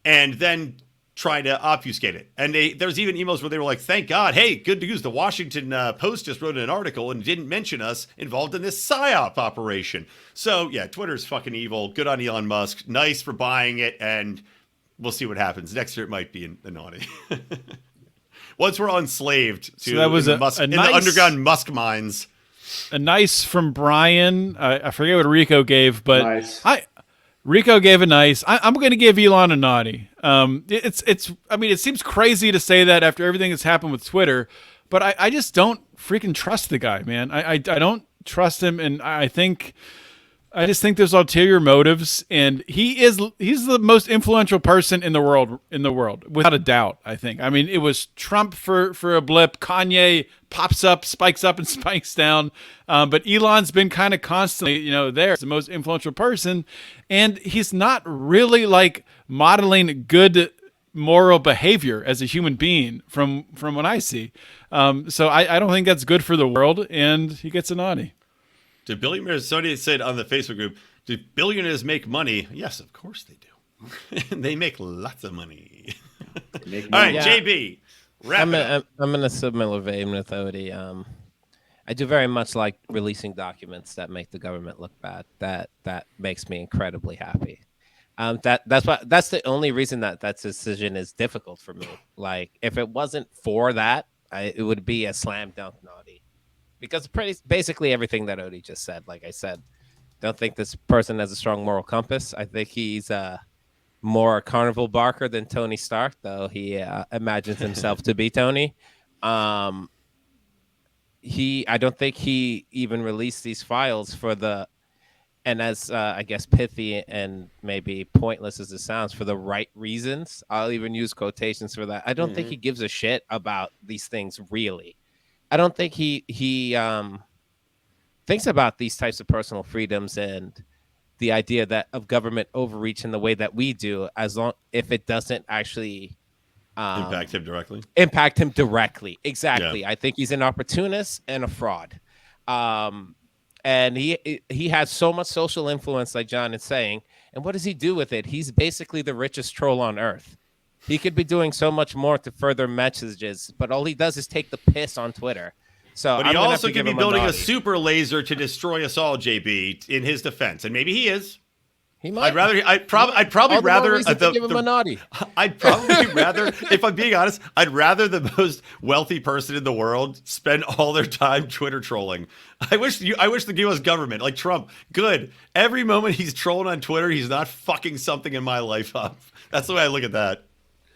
and then trying to obfuscate it. And there's even emails where they were like, thank God, hey, good news, the Washington Post just wrote an article and didn't mention us involved in this psyop operation. So yeah, Twitter's fucking evil. Good on Elon Musk. Nice for buying it, and we'll see what happens. Next year it might be in the naughty. Once we're enslaved to So that was in the underground Musk mines. A nice from Brian. I forget what Rico gave, but Nice. Rico gave a nice. I'm going to give Elon a naughty. It's. I mean, it seems crazy to say that after everything that's happened with Twitter, but I just don't freaking trust the guy, man. I don't trust him, and I just think there's ulterior motives, and he's the most influential person in the world without a doubt. I think. I mean, it was Trump for a blip. Kanye pops up, spikes up, and spikes down. But Elon's been kind of constantly, there as the most influential person, and he's not really like modeling good moral behavior as a human being from what I see. So I don't think that's good for the world, and he gets a naughty. Do billionaires, somebody said on the Facebook group, do billionaires make money? Yes, of course they do. They make lots of money. All right, Yeah. JB, wrap it up. I'm in a similar vein with Odie. I do very much like releasing documents that make the government look bad. That makes me incredibly happy. That's the only reason that decision is difficult for me. Like, if it wasn't for that, it would be a slam dunk naughty. Because basically everything that Odie just said, like I said, don't think this person has a strong moral compass. I think he's more a carnival barker than Tony Stark, though he imagines himself to be Tony. I don't think he even released these files for and as I guess pithy and maybe pointless as it sounds, for the right reasons. I'll even use quotations for that. I don't think he gives a shit about these things, really. I don't think he thinks about these types of personal freedoms and the idea that of government overreach in the way that we do, if it doesn't actually Impact him directly. Impact him directly. Exactly. Yeah. I think he's an opportunist and a fraud. And he has so much social influence, like John is saying. And what does he do with it? He's basically the richest troll on earth. He could be doing so much more to further messages, but all he does is take the piss on Twitter. So, But he also could be building a super laser to destroy us all, JB, in his defense, and maybe he is. He might. I'd probably rather give him a naughty. I'd probably rather, if I'm being honest, I'd rather the most wealthy person in the world spend all their time Twitter trolling. I wish the U.S. government, like Trump, good. Every moment he's trolling on Twitter, he's not fucking something in my life up. That's the way I look at that.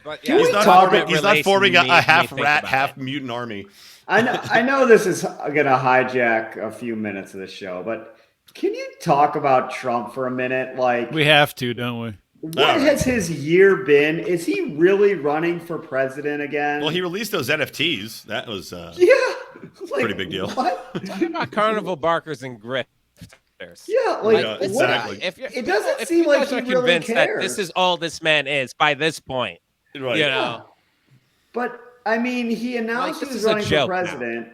But, He's not forming a half rat, half mutant army. I know this is going to hijack a few minutes of the show, but can you talk about Trump for a minute? Like, We have to, don't we? what has his year been? Is he really running for president again? Well, he released those NFTs. That was pretty big deal. What? Talking about carnival barkers and grifters. Yeah, Yeah, exactly. It doesn't seem like he really convinced that cares. this is all this man is by this point. Right. You know, But I mean, he announced Like, he was this is a running for joke president,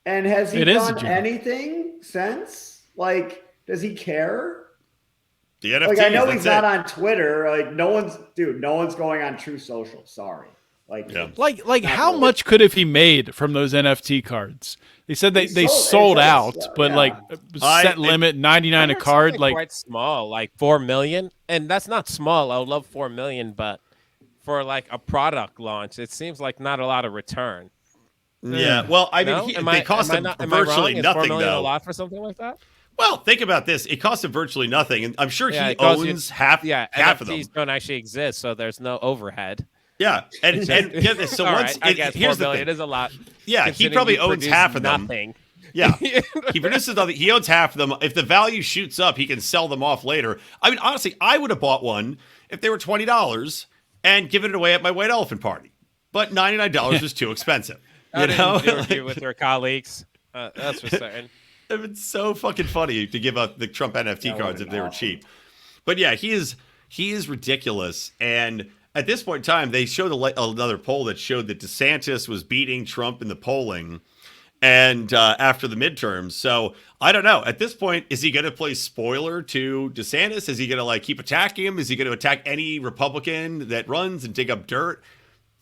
and has he It is a done joke. anything since? Like, does he care? The NFTs. Like, I know that's he's not it. on Twitter. Like, no one's going on True Social. Sorry. Like how much could have he made from those NFT cards? They said they sold out, but like set limit 99 a card. Like quite small, like 4 million, and that's not small. I would love 4 million, but for like a product launch, it seems like not a lot of return. Yeah, well, I mean, they cost him virtually nothing, 4 million though. A lot for something like that? Well, think about this. It costs him virtually nothing, and I'm sure he owns half of them. NFTs don't actually exist, so there's no overhead. Yeah, and so once here's the thing. It is a lot. Yeah, he probably owns half of them. Nothing. Yeah, he produces nothing. He owns half of them. If the value shoots up, he can sell them off later. I mean, honestly, I would have bought one if they were $20 and given it away at my white elephant party. But $99 was too expensive. You know, interview with their colleagues. That's for certain. It's so fucking funny to give out the Trump NFT cards if they were cheap. But yeah, he is ridiculous. And at this point in time, they showed another poll that showed that DeSantis was beating Trump in the polling and after the midterms. So I don't know. At this point, is he going to play spoiler to DeSantis? Is he going to like keep attacking him? Is he going to attack any Republican that runs and dig up dirt?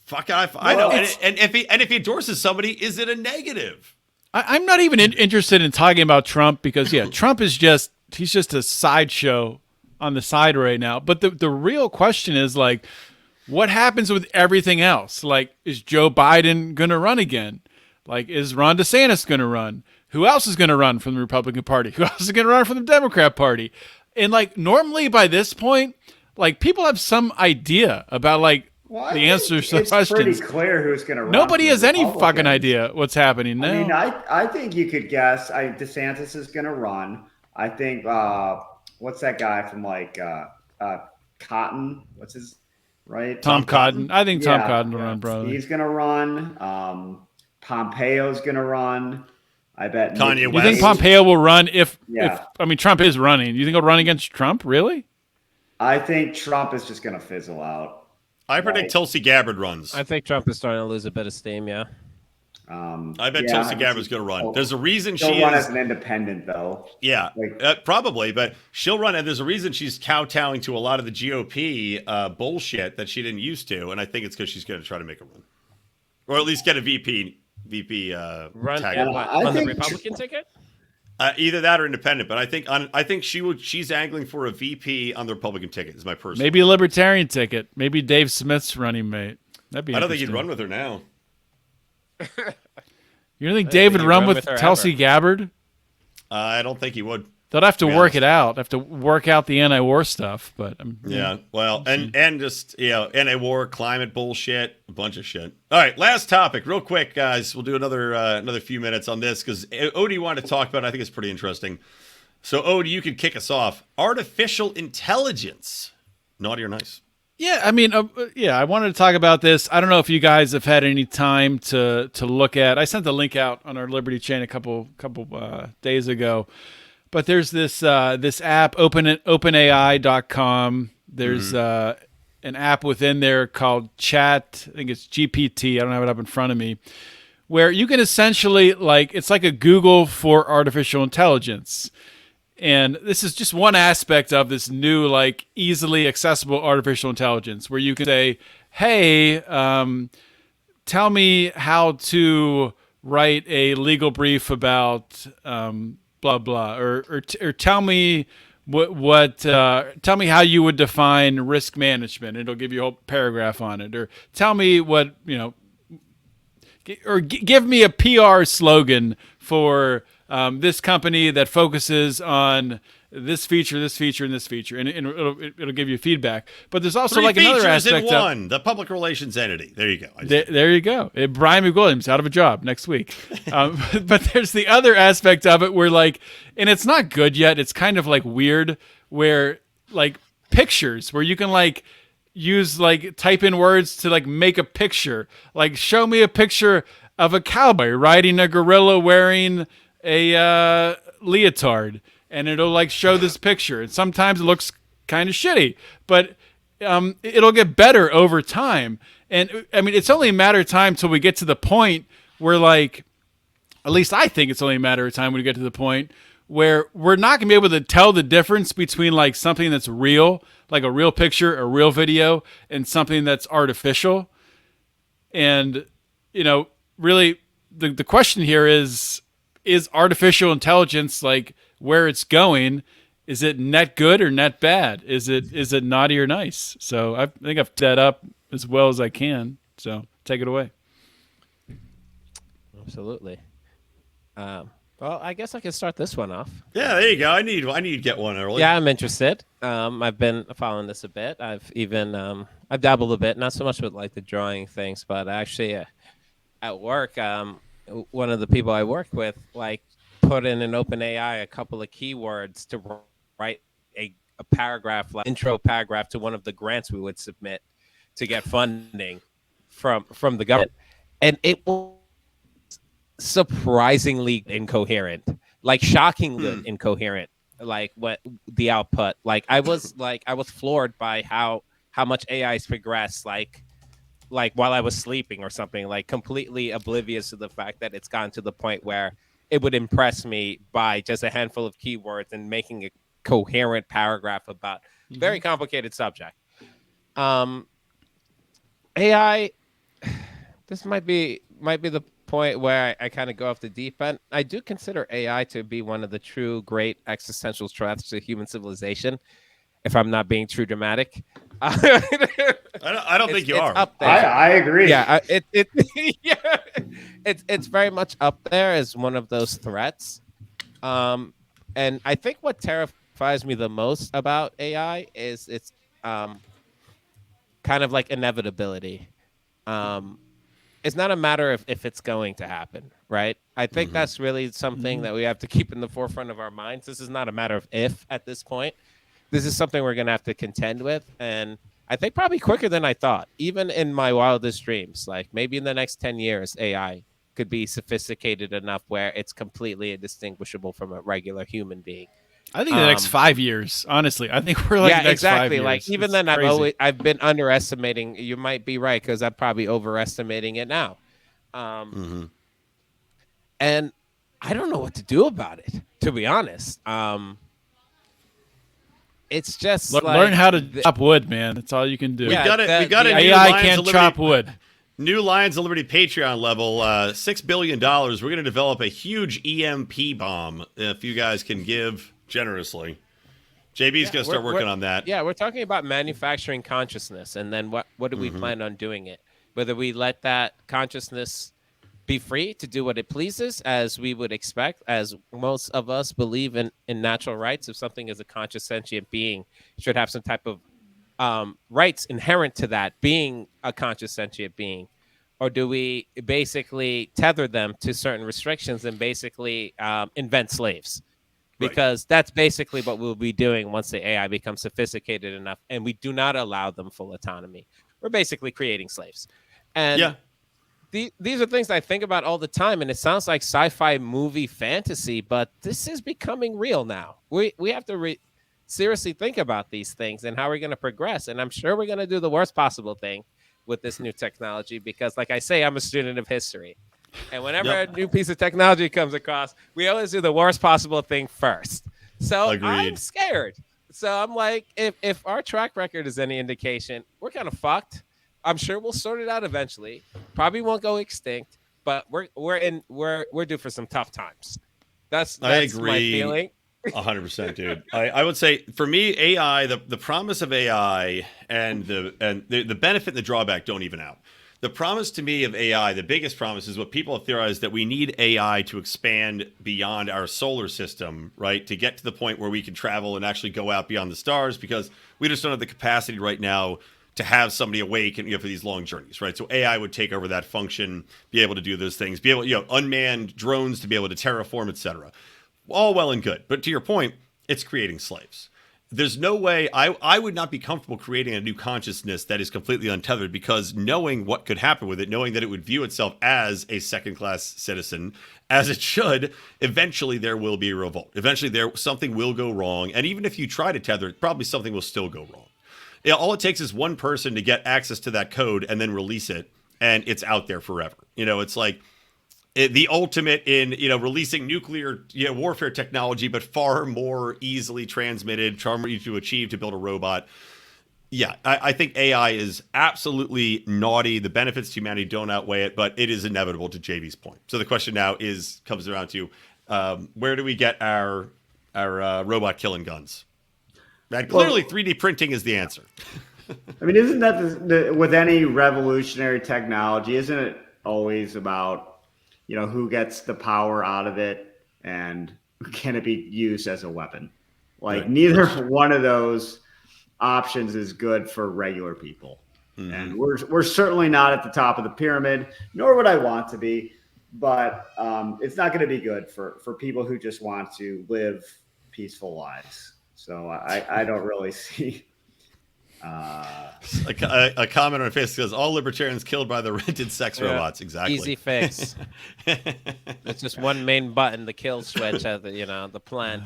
Fuck, I don't. And if he endorses somebody, is it a negative? I'm not even interested in talking about Trump because Trump is he's just a sideshow on the side right now. But the real question is like, what happens with everything else? Like, is Joe Biden going to run again? Like, is Ron DeSantis going to run? Who else is going to run from the Republican Party? Who else is going to run from the Democrat Party? And like, normally by this point, like people have some idea about like the answers to the questions. It's pretty clear who's going to run. Nobody has any fucking idea what's happening now. I mean, I think you could guess. DeSantis is going to run. I think, what's that guy from like Cotton? What's his right? Tom Cotton. I think Tom Cotton will run, probably. He's going to run. Pompeo's going to run. I bet. Kanye West. You think Pompeo will run if I mean, Trump is running. You think he'll run against Trump? Really? I think Trump is just going to fizzle out. I predict Tulsi Gabbard runs. I think Trump is starting to lose a bit of steam, yeah. I bet Tulsi Gabbard's going to run. There's a reason she'll run as an independent, though. Yeah, probably, but she'll run, and there's a reason she's kowtowing to a lot of the GOP bullshit that she didn't used to, and I think it's because she's going to try to make a run, or at least get a VP run tag on the Republican ticket. Either that or independent, but I think she's angling for a VP on the Republican ticket. Is my personal. Maybe a Libertarian ticket. Maybe Dave Smith's running mate. That'd be. I don't think he'd run with her now. You don't think Dave would run with Tulsi Gabbard? I don't think he would. They'll have to work it out. Have to work out the anti-war stuff, but well, and just anti-war, climate bullshit, a bunch of shit. All right, last topic, real quick, guys. We'll do another few minutes on this because Odie wanted to talk about it. I think it's pretty interesting. So, Odie, you could kick us off. Artificial intelligence, naughty or nice? Yeah, I mean, I wanted to talk about this. I don't know if you guys have had any time to look at. I sent the link out on our Liberty chain a couple days ago. But there's this app, OpenAI.com. There's an app within there called Chat. I think it's GPT. I don't have it up in front of me. Where you can essentially, it's like a Google for artificial intelligence. And this is just one aspect of this new, easily accessible artificial intelligence, where you can say, hey, tell me how to write a legal brief about blah blah, or tell me tell me how you would define risk management. It'll give you a whole paragraph on it, or tell me what or give me a PR slogan for this company that focuses on this feature, and this feature, and it'll give you feedback. But there's also another aspect in one, the public relations entity. There you go. There you go. Brian McWilliams out of a job next week. But there's the other aspect of it where and it's not good yet. It's kind of weird where pictures where you can use type in words to make a picture. Show me a picture of a cowboy riding a gorilla wearing a leotard. And it'll show this picture. And sometimes it looks kind of shitty, but it'll get better over time. And I mean, it's only a matter of time till we get to the point where at least I think it's only a matter of time when we get to the point where we're not gonna be able to tell the difference between something that's real, like a real picture, a real video, and something that's artificial. And, really the question here is artificial intelligence, like, where it's going, is it net good or net bad? Is it naughty or nice? So I think I've set up as well as I can. So take it away. Absolutely. Well, I guess I can start this one off. Yeah, there you go. I need to get one early. Yeah, I'm interested. I've been following this a bit. I've even I've dabbled a bit, not so much with like the drawing things, but actually at work, one of the people I work with like put in an open AI a couple of keywords to write a paragraph, like intro paragraph to one of the grants we would submit to get funding from the government, and it was surprisingly incoherent, like shockingly incoherent, like what the output. Like I was floored by how much AI's progressed, like while I was sleeping or something, like completely oblivious to the fact that it's gotten to the point where it would impress me by just a handful of keywords and making a coherent paragraph about very complicated subject. AI, this might be the point where I kind of go off the deep end. I do consider AI to be one of the true great existential threats to human civilization, if I'm not being too dramatic. I don't think you are. Up there. I agree. Yeah, it's very much up there as one of those threats. And I think what terrifies me the most about AI is its kind of like inevitability. It's not a matter of if it's going to happen, right? I think that's really something that we have to keep in the forefront of our minds. This is not a matter of if at this point. This is something we're going to have to contend with. And I think probably quicker than I thought, even in my wildest dreams. Like maybe in the next 10 years, AI could be sophisticated enough where it's completely indistinguishable from a regular human being. I think in the next 5 years, honestly, I think we're like the next 5 years. Like even it's then, crazy. I've been underestimating. You might be right because I'm probably overestimating it now. And I don't know what to do about it, to be honest. It's just learn how to chop wood, man. That's all you can do. We got it. AI can't chop wood. New Lions of Liberty Patreon level, $6 billion. We're going to develop a huge EMP bomb if you guys can give generously. JB's going to start working on that. Yeah, we're talking about manufacturing consciousness, and then what do we plan on doing it? Whether we let that consciousness be free to do what it pleases, as we would expect, as most of us believe in natural rights. If something is a conscious sentient being, it should have some type of rights inherent to that being a conscious sentient being. Or do we basically tether them to certain restrictions and basically invent slaves? Because that's basically what we'll be doing once the AI becomes sophisticated enough and we do not allow them full autonomy. We're basically creating slaves. And these are things I think about all the time, and it sounds like sci-fi movie fantasy, but this is becoming real now. We have to seriously think about these things and how we're going to progress. And I'm sure we're going to do the worst possible thing with this new technology because, like I say, I'm a student of history. And whenever a new piece of technology comes across, we always do the worst possible thing first. So I'm scared. So I'm like, if our track record is any indication, we're kind of fucked. I'm sure we'll sort it out eventually. Probably won't go extinct, but we're due for some tough times. That's I agree. My feeling. 100%, dude. I would say for me, AI, the promise of AI and the benefit and the drawback don't even out. The promise to me of AI, the biggest promise is what people have theorized, that we need AI to expand beyond our solar system, right? To get to the point where we can travel and actually go out beyond the stars, because we just don't have the capacity right now to have somebody awake and for these long journeys, right? So AI would take over that function, be able to do those things, be able, unmanned drones to be able to terraform, etc. All well and good, but to your point, it's creating slaves. There's no way I would not be comfortable creating a new consciousness that is completely untethered, because knowing what could happen with it, knowing that it would view itself as a second-class citizen, as it should, eventually there will be a revolt. Eventually something will go wrong, and even if you try to tether it, probably something will still go wrong. All it takes is one person to get access to that code and then release it, and it's out there forever. It's like the ultimate in releasing nuclear warfare technology, but far more easily transmitted, far more easy to achieve to build a robot. Yeah, I think AI is absolutely naughty. The benefits to humanity don't outweigh it, but it is inevitable to JV's point. So the question now comes around to where do we get our robot killing guns? And clearly, 3D printing is the answer. I mean, isn't that with any revolutionary technology? Isn't it always about who gets the power out of it and can it be used as a weapon? Like Right. neither one of those options is good for regular people. Mm-hmm. And we're certainly not at the top of the pyramid, nor would I want to be, but it's not going to be good for people who just want to live peaceful lives. So I don't really see a comment on Facebook says all libertarians killed by the rented sex robots. Exactly. Easy fix. It's just one main button, the kill switch at the plant.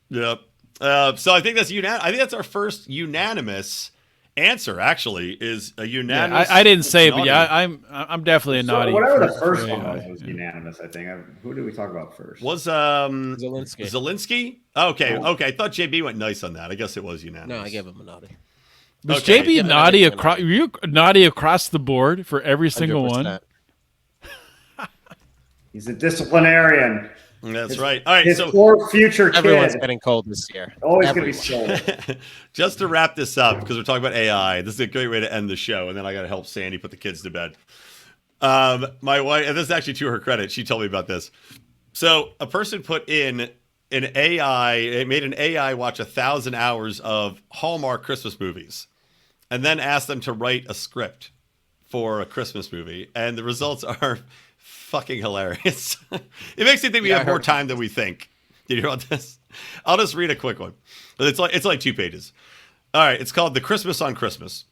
Yep. So I think that's I think that's our first unanimous answer. Actually, is a unanimous. I didn't say, but naughty. yeah, I'm definitely a naughty. Whatever the first one AI. was unanimous. I think. Who did we talk about first? Was Zelensky. Zelensky? Okay. I thought JB went nice on that. I guess it was unanimous. No, I gave him a naughty. Was Okay. JB naughty across? Were you naughty across the board for every single one? 100%. He's a disciplinarian. That's right. All right. His So poor future Everyone's kid getting cold this year. always going to Everyone. be sold. just to wrap this up, because we're talking about AI, this is a great way to end the show, and then I got to help Sandy put the kids to bed. My wife, and this is actually to her credit, she told me about this. So a person put in an AI, it made an AI watch 1,000 hours of Hallmark Christmas movies, and then asked them to write a script for a Christmas movie, and the results are fucking hilarious. It makes me think we have more time than we think. Did you hear about this? I'll just read a quick one. It's like 2 pages. All right, it's called The Christmas on Christmas.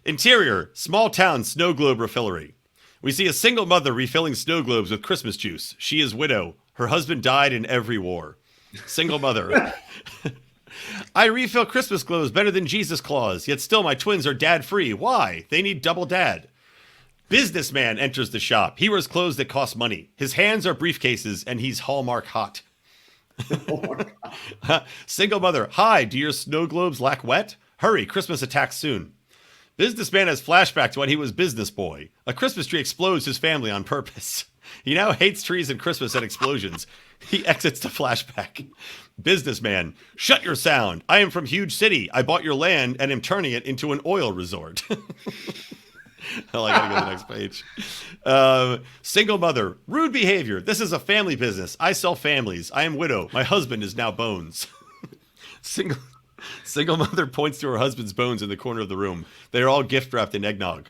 Interior, small town snow globe refillery. We see a single mother refilling snow globes with Christmas juice. She is widow. Her husband died in every war. Single mother. I refill Christmas globes better than Jesus Claus, yet still my twins are dad-free. Why? They need double dad. Businessman enters the shop. He wears clothes that cost money. His hands are briefcases, and he's Hallmark hot. Single mother. Hi, do your snow globes lack wet? Hurry, Christmas attacks soon. Businessman has flashback to when he was business boy. A Christmas tree explodes his family on purpose. He now hates trees and Christmas and explosions. He exits the flashback. Businessman. Shut your sound. I am from huge city. I bought your land and am turning it into an oil resort. Oh, I gotta go to the next page. Single mother. Rude behavior. This is a family business. I sell families. I am widow. My husband is now bones. Single mother points to her husband's bones in the corner of the room. They are all gift wrapped in eggnog.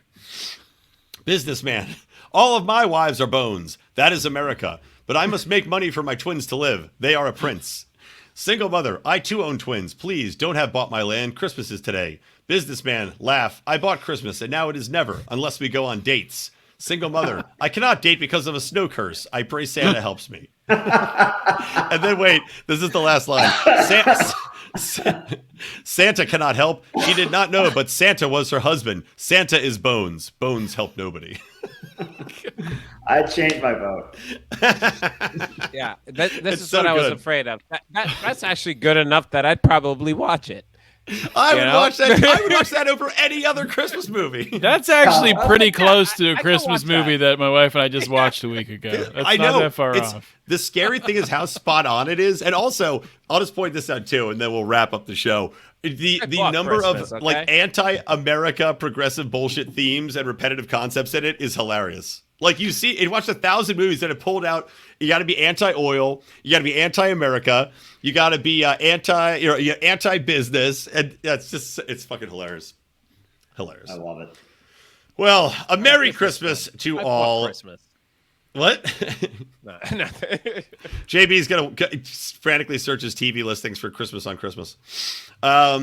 Businessman. All of my wives are bones. That is America. But I must make money for my twins to live. They are a prince. Single mother. I too own twins. Please don't have bought my land. Christmas is today. Businessman, laugh. I bought Christmas and now it is never, unless we go on dates. Single mother, I cannot date because of a snow curse. I pray Santa helps me. And then wait, this is the last line. Santa cannot help. She did not know, but Santa was her husband. Santa is Bones. Bones help nobody. I changed my vote. Yeah, this It's is so what I was good. afraid of. That's actually good enough that I'd probably watch it. I would know? watch that. I would watch that over any other Christmas movie. That's actually pretty close to a can Christmas watch movie that my wife and I just watched a week ago. That's I not know. that far It's- off. The scary thing is how spot on it is, and also I'll just point this out too, and then we'll wrap up the show. The bought number Christmas, of okay? like anti-America progressive bullshit themes and repetitive concepts in it is hilarious. Like you watched 1,000 movies that have pulled out. You got to be anti-oil. You got to be anti-America. You got to be anti-business, and it's fucking hilarious. Hilarious. I love it. Well, a Merry Christmas to I bought all. Christmas. What? No. JB's gonna frantically search his TV listings for Christmas on Christmas. All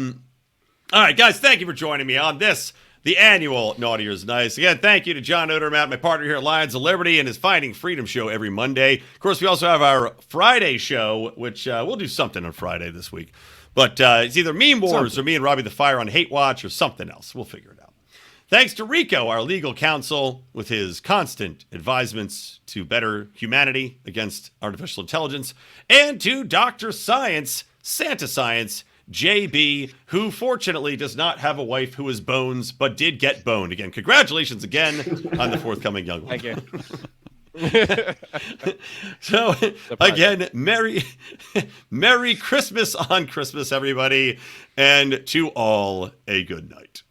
right, guys, thank you for joining me on this, the annual Naughty or Nice. Again, thank you to John Odermatt, my partner here at Lions of Liberty, and his Finding Freedom show every Monday. Of course, we also have our Friday show, which we'll do something on Friday this week. But it's either Meme Wars or me and Robbie the Fire on Hate Watch or something else. We'll figure it out. Thanks to Rico, our legal counsel, with his constant advisements to better humanity against artificial intelligence, and to Dr. Science, Santa Science, JB, who fortunately does not have a wife who is bones, but did get boned. Again, congratulations again on the forthcoming young one. Thank you. So again, Merry Christmas on Christmas, everybody, and to all a good night.